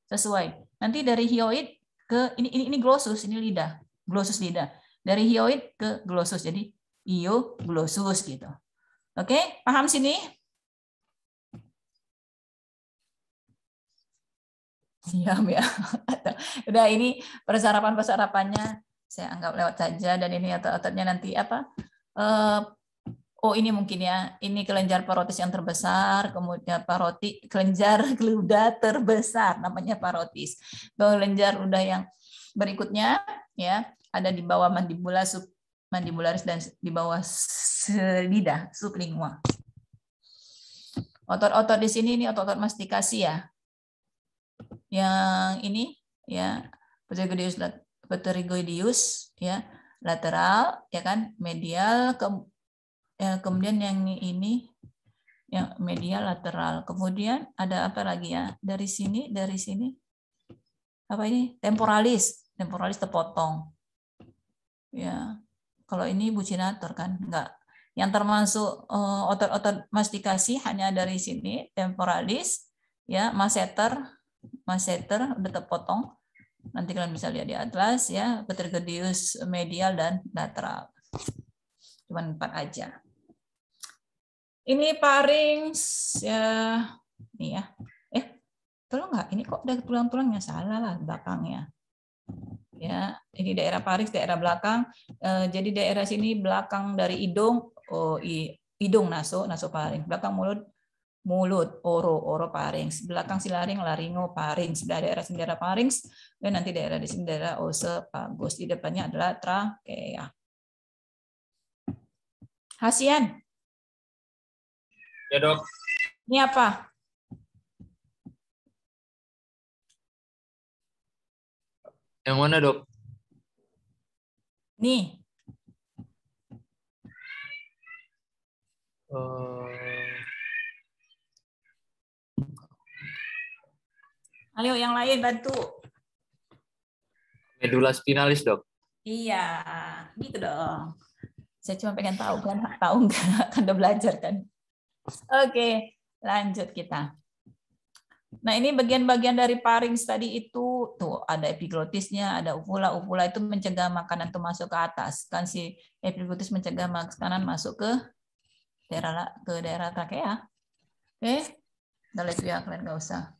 sesuai. Nanti dari hyoid ke ini glossus, ini lidah, glossus lidah. Dari hyoid ke glossus, jadi hyoglossus gitu. Oke, paham sini? Diam ya. Udah ini persarapan-persarapannya saya anggap lewat saja, dan ini otot-ototnya nanti apa? Oh ini mungkin ya, ini kelenjar parotis yang terbesar, kemudian kelenjar ludah terbesar namanya parotis. Kelenjar ludah yang berikutnya ya ada di bawah mandibula, submandibularis, dan di bawah lidah, sublingual. Otot-otot di sini ini otot-otot mastikasi ya. Yang ini ya pterygoideus ya, lateral ya kan, medial, kemudian yang ini yang medial lateral. Kemudian ada apa lagi ya? Dari sini apa ini? Temporalis terpotong. Ya. Kalau ini buccinator kan enggak. Yang termasuk otot-otot mastikasi hanya dari sini, temporalis ya, masseter udah terpotong. Nanti kalian bisa lihat di atlas ya, pterygoideus medial dan lateral. Cuman 4 aja. Ini pharynx ya, nih ya. Tolong nggak? Ini kok ada tulang-tulangnya, salah lah belakangnya. Ya, ini daerah pharynx, daerah belakang. Jadi daerah sini belakang dari hidung, hidung nasopharynx, belakang mulut oropharynx, belakang silaring laryngopharynx, daerah sini daerah pharynx, dan nanti daerah di sini daerah oesophagus. Di depannya adalah trakea. Hasian. Ya dok. Ini apa? Yang mana dok? Nih. Ayo yang lain bantu. Medula spinalis dok. Iya, gitu dong. Saya cuma pengen tahu kan, tahu nggak? Kan udah belajar kan. Oke, lanjut kita. Nah ini bagian-bagian dari pharynx tadi itu tuh ada epiglottisnya, ada uvula. Uvula itu mencegah makanan itu masuk ke atas. Kan si epiglottis mencegah makanan masuk ke daerah trakea. Oke, udah lihat ya, kalian nggak usah.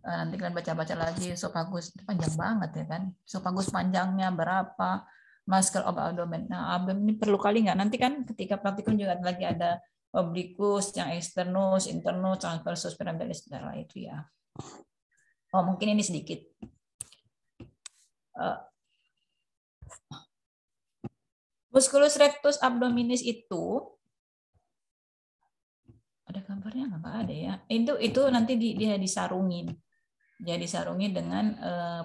Nanti kalian baca-baca lagi. Esophagus panjang banget ya kan. Esophagus panjangnya berapa? Muscle of abdomen. Nah, abdomen ini perlu kali nggak? Nanti kan ketika praktikum juga lagi ada obliquus, yang externus, internus, transversus, pyramidalis, darah itu ya. Oh, mungkin ini sedikit. Musculus rectus abdominis itu ada gambarnya nggak ada ya? Itu nanti dia disarungin. Dia disarungin dengan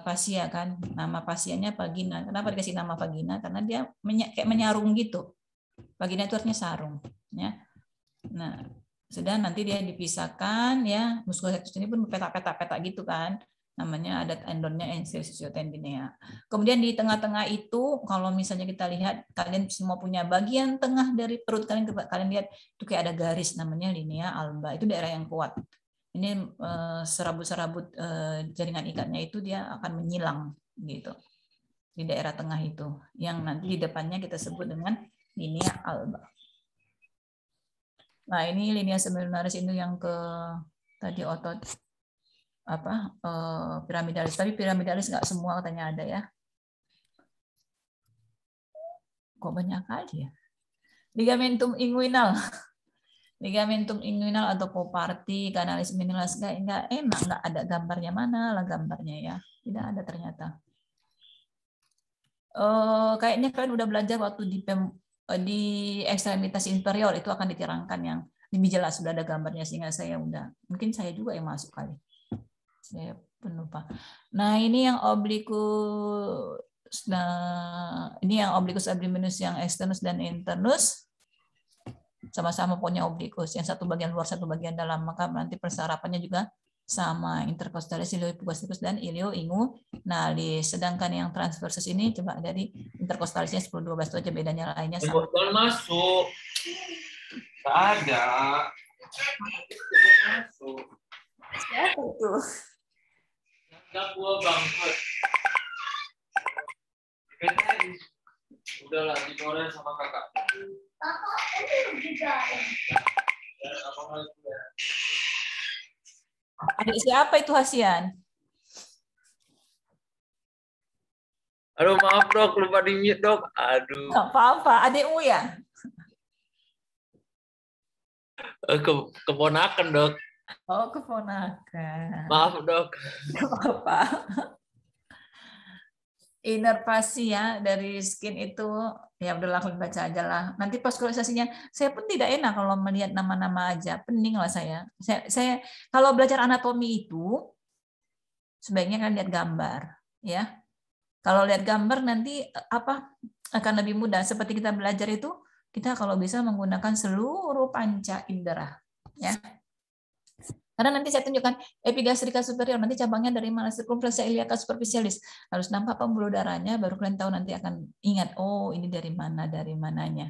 fascia kan. Nama fascianya vagina. Kenapa dikasih nama vagina? Karena dia kayak menyarung gitu. Vagina itu artinya sarung, ya. Nah, sudah nanti dia dipisahkan ya. Musculus rectus ini pun petak-petak gitu kan. Namanya adat endonnya incisio tendinea. Kemudian di tengah-tengah itu kalau misalnya kita lihat, kalian semua punya bagian tengah dari perut kalian lihat itu kayak ada garis namanya linea alba. Itu daerah yang kuat. Ini serabut-serabut jaringan ikatnya itu dia akan menyilang gitu di daerah tengah itu, yang nanti di depannya kita sebut dengan linea alba. Nah ini linea semilionaris itu yang ke tadi otot apa piramidalis, tapi piramidalis nggak semua katanya ada ya. Kok banyak kali ya. Ligamentum inguinal. Ligamentum inguinal atau poparti, kanalis minimalis, nggak enak, nggak ada gambarnya, mana lah gambarnya ya, tidak ada ternyata. Kayaknya kalian udah belajar waktu di ekstremitas inferior itu akan diterangkan yang lebih jelas, sudah ada gambarnya sehingga saya mungkin saya juga yang masuk kali, saya pun lupa. Nah ini yang obliquus, ini yang obliquus abdominis yang externus dan internus. Sama-sama punya obliquus, yang satu bagian luar, satu bagian dalam, maka nanti persarapannya juga sama, intercostalis, iliohipogastricus, dan ilioinguinalis. Sedangkan yang transversus ini coba dari intercostalisnya 10-12 itu aja bedanya, lainnya sama. Jangan masuk. Nggak ada. Masuk. Siapa itu? Nggak gua banget. Udah lah, dikoren sama kakak. Kakak, ini juga. Adik siapa itu Hasian? Aduh, maaf dok, lupa di mute dok. Aduh, Nggak apa-apa, adikmu ya? keponakan dok. Oh, keponakan. Maaf dok. Nggak apa-apa. Inervasi ya dari skin itu, ya udahlah aku baca aja lah. Nanti vaskulisasinya, saya pun tidak enak kalau melihat nama-nama aja, pening lah saya. Saya kalau belajar anatomi itu sebaiknya kan lihat gambar, ya. Kalau lihat gambar nanti apa akan lebih mudah. Seperti kita belajar itu, kita kalau bisa menggunakan seluruh panca indera, ya. Karena nanti saya tunjukkan epigastrika superior, nanti cabangnya dari mana, circumflexa iliaca superficialis. Harus nampak pembuluh darahnya, baru kalian tahu nanti akan ingat, oh ini dari mana, dari mananya.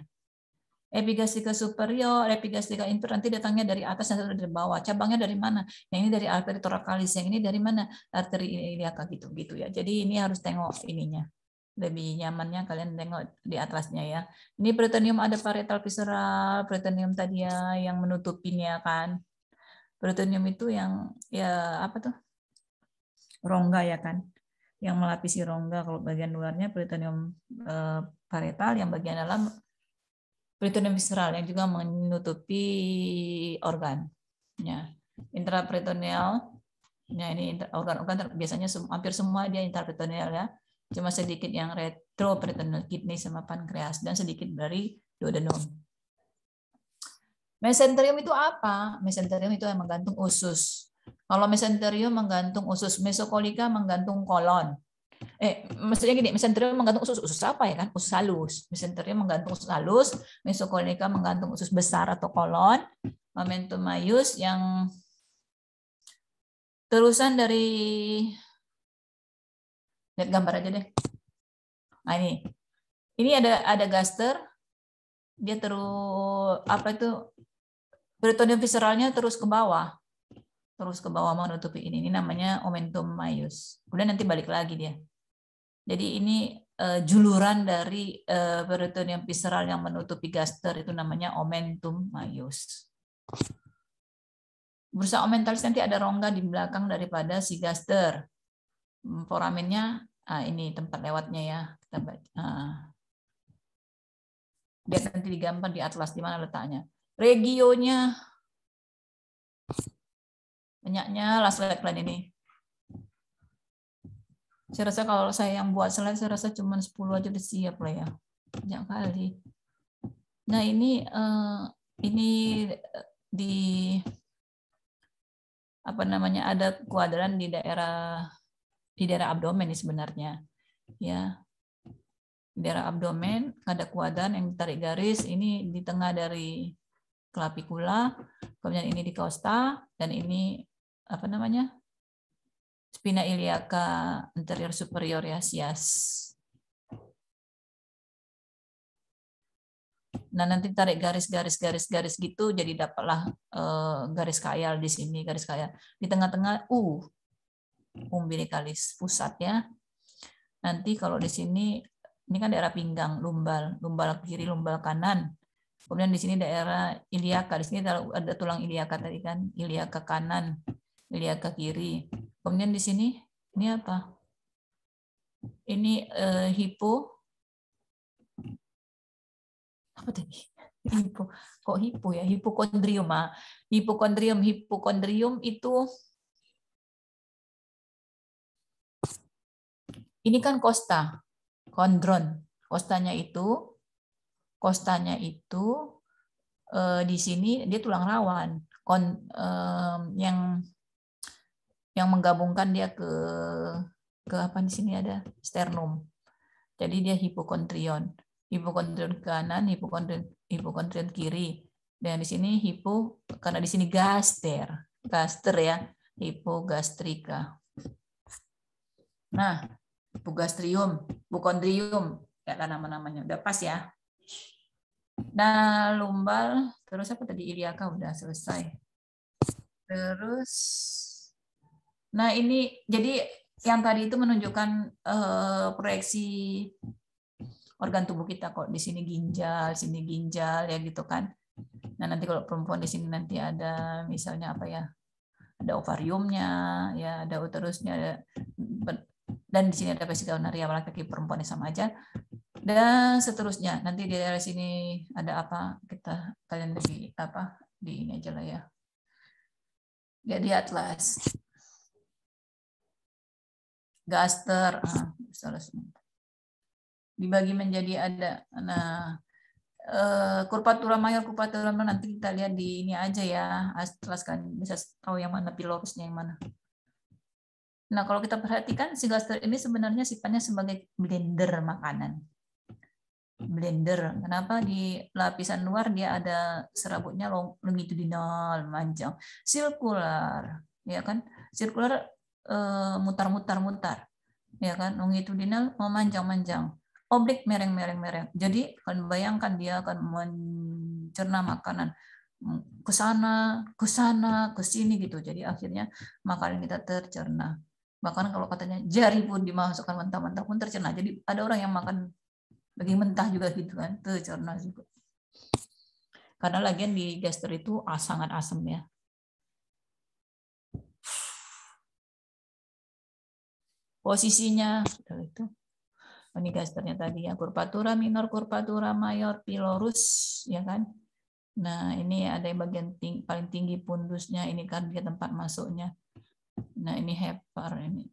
Epigastrika superior, epigastrika inferior, nanti datangnya dari atas atau dari bawah. Cabangnya dari mana? Yang ini dari arteri thoracalis, yang ini dari mana? Arteri iliaca gitu ya. Jadi ini harus tengok ininya. Lebih nyamannya kalian tengok di atlasnya ya. Ini peritoneum ada parietal visceral, peritoneum tadi ya yang menutupinya kan. Peritoneum itu yang ya apa tuh? Rongga ya kan. Yang melapisi rongga, kalau bagian luarnya peritoneum parietal, yang bagian dalam peritoneum visceral yang juga menutupi organ. Ya. Intraperitoneal, ya ini organ-organ biasanya hampir semua dia intraperitoneal ya. Cuma sedikit yang retroperitoneal, kidney sama pankreas, dan sedikit dari duodenum. Mesenterium itu apa? Mesenterium itu yang menggantung usus. Kalau mesenterium menggantung usus, mesokolika menggantung kolon. Maksudnya gini, mesenterium menggantung usus apa ya kan? Usus halus. Mesenterium menggantung usus halus, mesokolika menggantung usus besar atau kolon, momentum maius yang terusan dari, lihat gambar aja deh. Nah ini ada gaster, dia terus apa itu? Peritoneum visceralnya terus ke bawah menutupi ini namanya omentum maius. Kemudian nanti balik lagi dia. Jadi ini juluran dari peritoneum visceral yang menutupi gaster itu namanya omentum maius. Bursa omentalis nanti ada rongga di belakang daripada si gaster. Foramennya ini tempat lewatnya ya. Kita baca. Lihat nanti digambar di atlas di mana letaknya. Regionya banyaknya lah slide plan ini. Saya rasa kalau saya yang buat slide, saya rasa cuma 10 aja udah siap lah ya. Banyak kali. Nah ini di apa namanya, ada kuadran di daerah abdomen ini sebenarnya. Ya. Di daerah abdomen ada kuadran yang ditarik garis, ini di tengah dari clavicula, kemudian ini di costa, dan ini apa namanya? Spina iliaca anterior superior ya, sias. Nah, nanti tarik garis gitu, jadi dapatlah garis khayal di sini, garis khayal. Di tengah-tengah umbilicalis, pusat ya. Nanti kalau di sini, ini kan daerah pinggang, lumbal kiri, lumbal kanan. Kemudian di sini daerah iliaca, di sini ada tulang iliaca tadi kan, iliaca kanan, iliaca kiri. Kemudian di sini ini apa? Ini apa tadi? Kok hipo ya? Hipokondrium. Hipokondrium itu ini kan costa, kondron. Kostanya di sini dia tulang rawan, yang menggabungkan dia ke apa di sini ada sternum. Jadi dia hipokondrion. Hipokondrion kanan, hipokondrion kiri. Dan di sini karena di sini gaster ya, hipogastrika. Nah, hipogastrium, hipokondrium, ya nama-namanya udah pas ya. Nah, lumbal, terus apa tadi, iliaca udah selesai. Terus, nah ini jadi yang tadi itu menunjukkan proyeksi organ tubuh kita, kok di sini ginjal ya gitu kan. Nah nanti kalau perempuan di sini nanti ada misalnya apa ya, ada ovariumnya ya, ada uterusnya, Dan di sini ada vesicularia laki-laki perempuannya sama aja. Dan seterusnya. Nanti di daerah sini ada apa? Kalian lebih apa? Di ini aja lah ya. Jadi atlas. Gaster. Dibagi menjadi ada. Nah, curvatura mayor, curvatura minor nanti kita lihat di ini aja ya. Atlas kan bisa tahu yang mana pilorusnya yang mana. Nah, kalau kita perhatikan si gaster ini sebenarnya sifatnya sebagai blender makanan. Blender. Kenapa di lapisan luar dia ada serabutnya longitudinal, panjang, sirkular, ya kan? Sirkular mutar-mutar-mutar, ya kan? Longitudinal memanjang-manjang, oblik mereng-mereng-mereng. Jadi kan bayangkan dia akan mencerna makanan ke sana, ke sini gitu. Jadi akhirnya makanan kita tercerna. Bahkan kalau katanya jari pun dimasukkan mentah-mentah pun tercerna. Jadi ada orang yang makan daging mentah juga gitu kan, tercerna juga. Karena lagian di gaster itu sangat asam ya. Posisinya itu. Ini gasternya tadi ya, curvatura minor, curvatura mayor, pilorus ya kan. Nah, ini ada yang bagian paling tinggi pundusnya, ini kan dia tempat masuknya. Nah, ini hepar ini.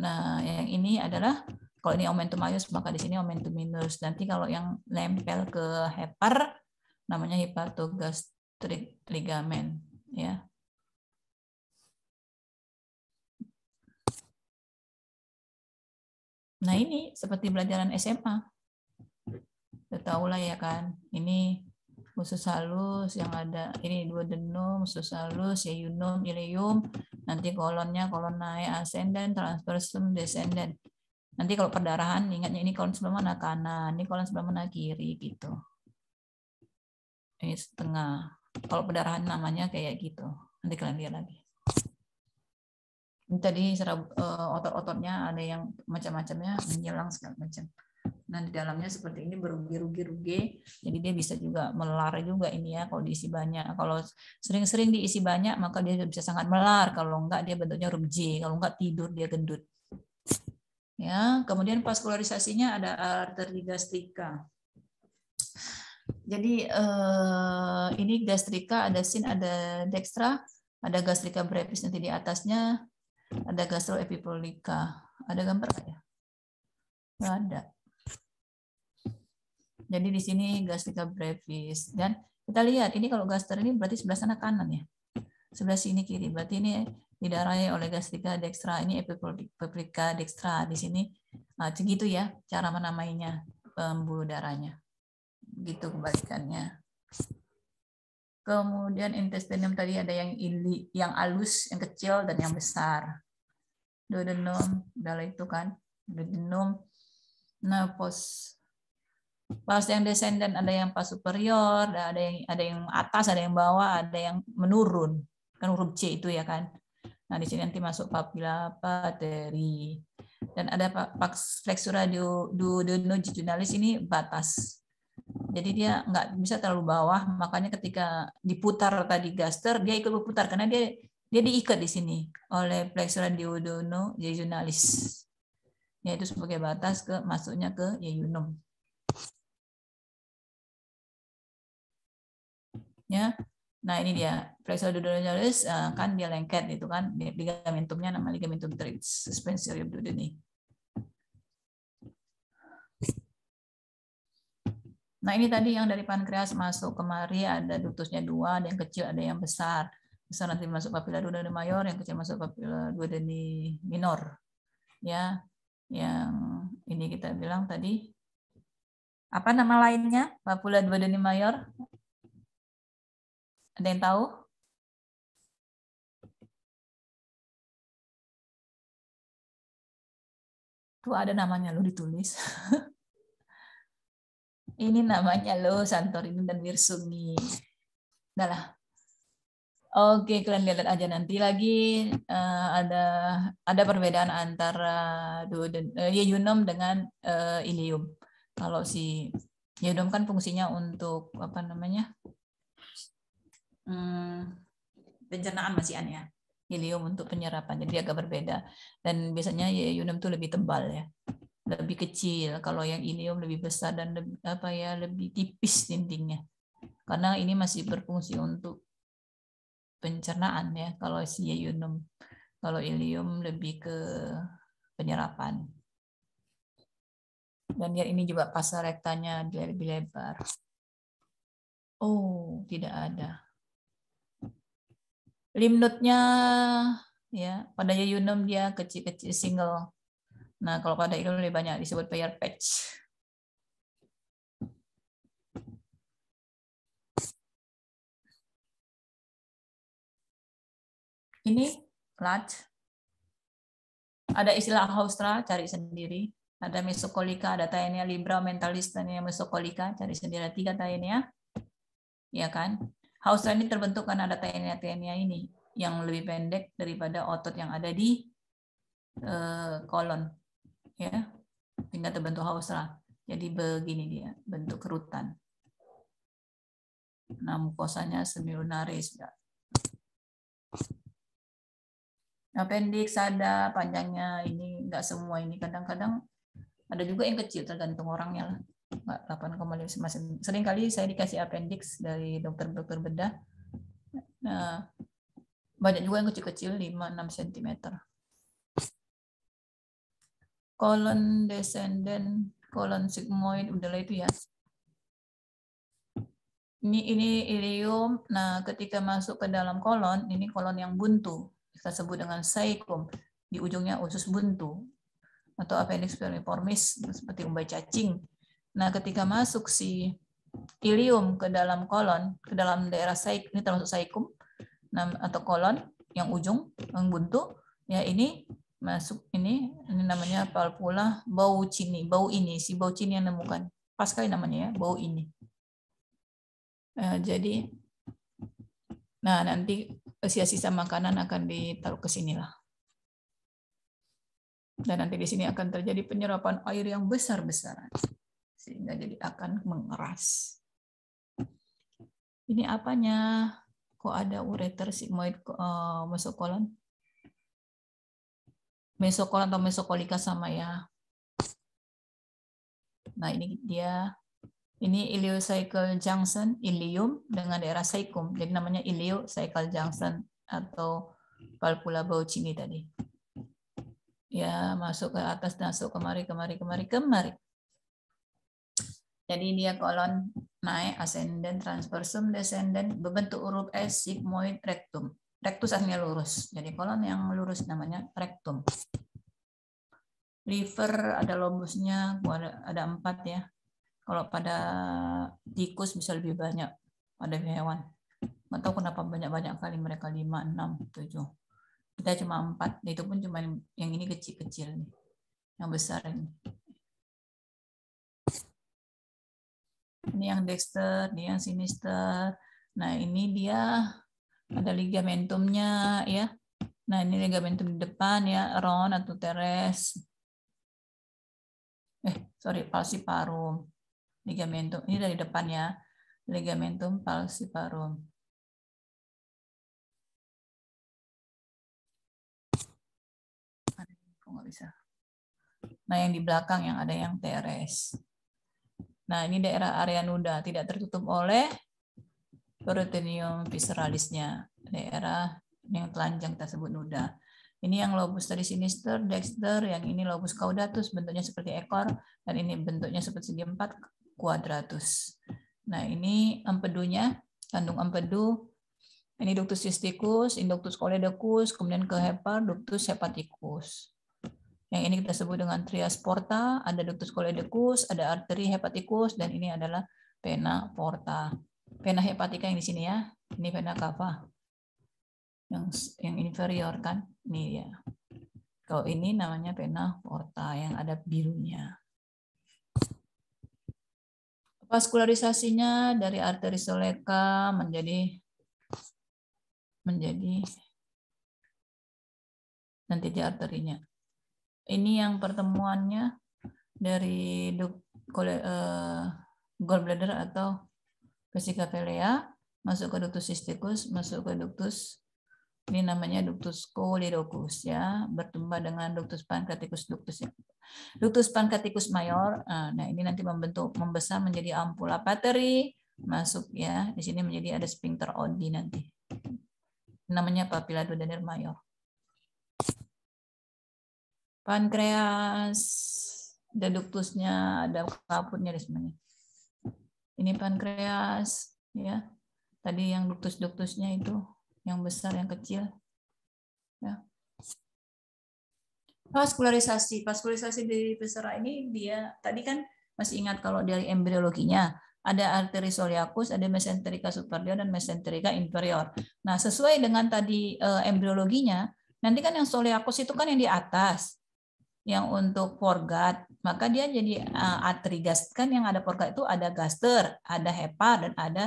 Nah, yang ini adalah kalau ini omentum majus, maka di sini omentum minus. Nanti kalau yang nempel ke hepar namanya hepatogastric ligamen ya. Nah, ini seperti pelajaran SMA. Udah tahu lah ya kan. Ini usus halus yang ada ini duodenum, usus halus, yeyunum, ileum. Nanti kolonnya kolon naik ascendant, transversum, descendant. Nanti kalau perdarahan ingatnya ini kolon sebelah mana kanan, ini kolon sebelah mana kiri gitu. Ini setengah. Kalau perdarahan namanya kayak gitu. Nanti kalian lihat lagi. Ini tadi otot-ototnya ada yang macam-macamnya menyilang segala macam. Nah, di dalamnya seperti ini berugi-rugi. Jadi dia bisa juga melar juga ini ya kalau diisi banyak. Kalau sering-sering diisi banyak maka dia bisa sangat melar. Kalau enggak dia bentuknya huruf J. Kalau enggak tidur dia gendut. Ya, kemudian vaskularisasinya ada arteri gastrika. Jadi ini gastrika ada sin, ada dextra, ada gastrika brevis nanti di atasnya, ada gastroepipolika. Ada gambar nggak ya? Nggak ada. Jadi di sini gastrika brevis dan kita lihat ini kalau gaster ini berarti sebelah sana kanan ya, sebelah sini kiri. Berarti ini didarai oleh gastrika dextra, ini epipolika dextra di sini. Nah, segitu ya cara menamainya pembuluh darahnya. Gitu kebalikannya. Kemudian intestinum tadi ada yang halus, yang kecil dan yang besar. Duodenum, udah itu kan. Duodenum. Nah, pas yang descendant ada yang pas superior, ada yang atas, ada yang bawah, ada yang menurun. Kan huruf C itu ya kan. Nah, di sini nanti masuk papilla pateri. Dan ada flexura duodenojejunales ini batas. Jadi dia nggak bisa terlalu bawah, makanya ketika diputar tadi gaster, dia ikut berputar karena dia diikat di sini oleh flexura duodenojejunales. Yaitu sebagai batas ke masuknya ke yeyunum. Ya. Nah, ini dia flexura duodenojejunales kan dia lengket itu kan, ligamentumnya nama ligamentum suspensorium duodeni. Nah, ini tadi yang dari pankreas masuk kemari ada ductusnya 2, ada yang kecil, ada yang besar. Besar nanti masuk papilla duodeni mayor, yang kecil masuk papilla duodeni minor. Ya, yang ini kita bilang tadi apa nama lainnya? Papilla duodeni mayor. Ada yang tahu? Tuh ada namanya lo ditulis. Ini namanya lo Santorini dan Wirsuni. Udah lah. Oke, kalian lihat aja nanti lagi ada perbedaan antara yeyunum dengan ileum. Kalau si yeyunum kan fungsinya untuk apa namanya? Pencernaan masian ya. Ileum untuk penyerapan, jadi agak berbeda. Dan biasanya yeyunum itu lebih tebal ya, lebih kecil. Kalau yang ileum lebih besar dan lebih tipis dindingnya. Karena ini masih berfungsi untuk pencernaan ya. Kalau si yeyunum, kalau ileum lebih ke penyerapan. Dan dia ini juga pasa rektanya lebih lebar. Oh, tidak ada. Limnutnya ya pada yeyunum dia kecil-kecil single. Nah kalau pada ileum lebih banyak disebut pair patch. Ini large. Ada istilah Haustra, cari sendiri. Ada mesokolika, ada Taenia libra, mentalis, Taenia mesokolika, cari sendiri. Ada 3 Taenia, ya kan? Haustra ini terbentuk karena ada Taenia ini yang lebih pendek daripada otot yang ada di kolon, ya, sehingga terbentuk Haustra. Jadi begini dia, bentuk kerutan. Nah, mukosanya semilunaris. Appendix ada panjangnya ini, enggak semua ini, kadang-kadang ada juga yang kecil tergantung orangnya lah. 8,5 masing. Sering kali saya dikasih appendix dari dokter-dokter bedah. Nah, banyak juga yang kecil-kecil 5-6 cm. Kolon descendant, kolon sigmoid, udahlah itu ya. Ini ileum. Nah, ketika masuk ke dalam kolon, ini kolon yang buntu. Kita sebut dengan saikum. Di ujungnya usus buntu atau appendix piriformis seperti umbai cacing. Nah, ketika masuk si ileum ke dalam kolon, ke dalam daerah ini termasuk saikum atau kolon yang ujung, yang buntu, ya ini masuk ini namanya palpula Bouchini. Bau ini, si Bouchini yang nemukan. Pas sekali namanya ya, bau ini. Jadi, nah nanti sisa-sisa makanan akan ditaruh ke sinilah. Dan nanti di sini akan terjadi penyerapan air yang besar-besaran. Sehingga jadi akan mengeras. Ini apanya? Kok ada ureter sigmoid mesokolon? Mesokolon atau mesokolika sama ya. Nah ini dia. Ini ileocycle junction, ileum dengan daerah saikum. Jadi namanya ileocycle junction atau palpula Bouchini tadi. Ya, masuk ke atas, masuk kemari. Jadi dia kolon naik, ascendant, transversum, descendant, berbentuk huruf S, sigmoid, rectum. Rectus artinya lurus. Jadi kolon yang lurus namanya rectum. Liver ada lobusnya, ada 4 ya. Kalau pada tikus bisa lebih banyak pada hewan. Nggak tahu kenapa banyak-banyak kali mereka 5, 6, 7. Kita cuma 4. Itu pun cuma yang ini kecil-kecil nih. Yang besar ini. Ini yang dexter, ini yang sinister. Nah, ini dia ada ligamentumnya ya. Nah, ini ligamentum di depan ya, round atau teres. Falciparum. Ligamentum ini dari depan ya, ligamentum falciparum. Kok nggak bisa? Nah yang di belakang yang ada yang teres. Nah ini daerah area nuda tidak tertutup oleh peritoneum visceralisnya, daerah yang telanjang kita sebut nuda. Ini yang lobus tadi sinister, dexter, yang ini lobus caudatus bentuknya seperti ekor, dan ini bentuknya seperti segi 4 quadratus. Nah, ini empedunya, kandung empedu. Ini ductus cysticus, inductus choledocus, kemudian ke hepar, ductus hepaticus. Yang ini kita sebut dengan trias porta, ada ductus choledocus, ada arteri hepaticus, dan ini adalah vena porta. Vena hepatica yang di sini ya, ini vena cava. Yang inferior kan, ini ya. Kalau ini namanya vena porta yang ada birunya. Vaskularisasinya dari arteri soleca menjadi nanti di arterinya. Ini yang pertemuannya dari gallbladder atau vesika velea masuk ke ductus cysticus, masuk ke ductus Ini namanya ductus choledochus ya, berjumpa dengan ductus pancreaticus ductus pancreaticus mayor. Nah, ini nanti membesar menjadi ampula pateri, masuk ya. Di sini menjadi ada sphincter Oddi nanti. Namanya papilla duodenal mayor. Pankreas, ada ductusnya, ada kaputnya di semuanya. Ini pankreas ya. Tadi yang ductus-ductusnya itu yang besar, yang kecil. Ya. Vaskularisasi di viscera ini dia tadi kan masih ingat kalau dari embriologinya ada arteri iliacus, ada mesenterica superior dan mesenterica inferior. Nah, sesuai dengan tadi embriologinya, nanti kan yang iliacus itu kan yang di atas, yang untuk foregut, maka dia jadi arteri gas kan yang ada foregut itu ada gaster, ada hepar dan ada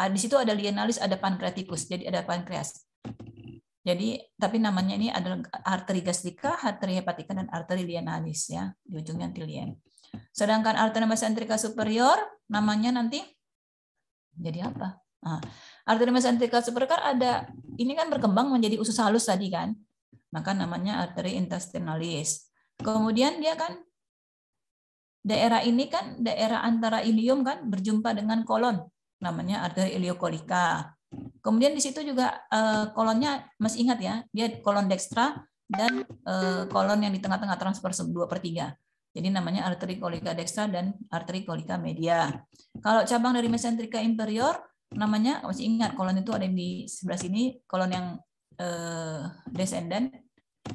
di situ ada lienalis, ada pancreaticus, jadi ada pankreas. Jadi tapi namanya ini adalah arteri gastrika, arteri hepatika dan arteri lienalis ya, di ujungnya tilien. Sedangkan arteri mesenterica superior namanya nanti jadi apa? Nah, arteri mesenterica superior kan ada ini kan berkembang menjadi usus halus tadi kan. Maka namanya arteri intestinalis. Kemudian dia kan daerah ini kan daerah antara ilium kan berjumpa dengan kolon, namanya arteri iliokolika. Kemudian di situ juga kolonnya masih ingat ya, dia kolon dextra dan kolon yang di tengah-tengah transverse 2/3. Jadi namanya arteri kolika dextra dan arteri kolika media. Kalau cabang dari mesenterica inferior namanya masih ingat kolon itu ada yang di sebelah sini, kolon yang descendant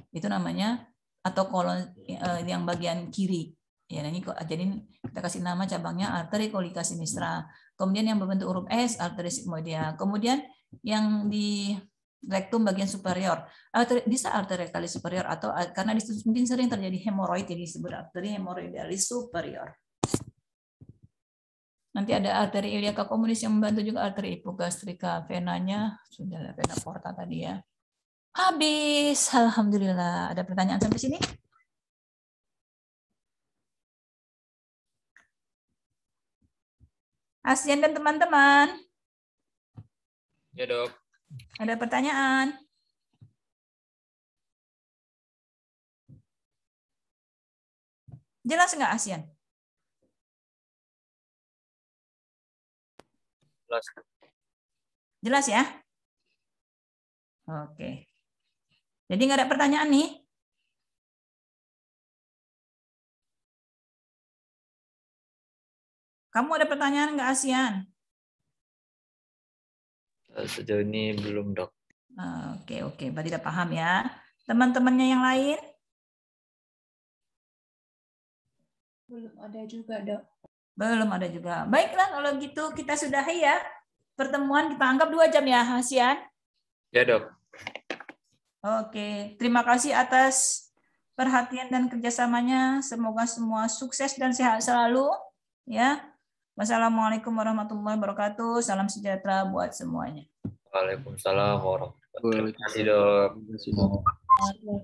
itu namanya, atau kolon yang bagian kiri. Ya, ini jadi kita kasih nama cabangnya arteri kolika sinistra. Kemudian yang berbentuk huruf S arteri sigmoidea. Kemudian yang di rektum bagian superior bisa arteri rectalis superior, atau karena mungkin sering terjadi hemoroid jadi disebut arteri hemoroidalis superior. Nanti ada arteri iliaca communis yang membantu juga arteri hipogastrika. Venanya sudah vena porta tadi ya. Habis, alhamdulillah. Ada pertanyaan sampai sini? Asian dan teman-teman. Ya, Dok. Ada pertanyaan? Jelas nggak Asian? Jelas. Jelas ya? Oke. Jadi nggak ada pertanyaan nih? Kamu ada pertanyaan nggak Asian? Sejauh ini belum, Dok. Oke. Berarti udah paham ya. Teman-temannya yang lain? Belum ada juga, Dok. Belum ada juga. Baiklah, kalau gitu kita sudahi ya. Pertemuan kita anggap 2 jam ya, Asian? Ya, Dok. Oke, terima kasih atas perhatian dan kerjasamanya. Semoga semua sukses dan sehat selalu. Ya. Wassalamualaikum warahmatullahi wabarakatuh. Salam sejahtera buat semuanya. Waalaikumsalam warahmatullahi wabarakatuh. Terima kasih, Dok. Terima kasih, Dok.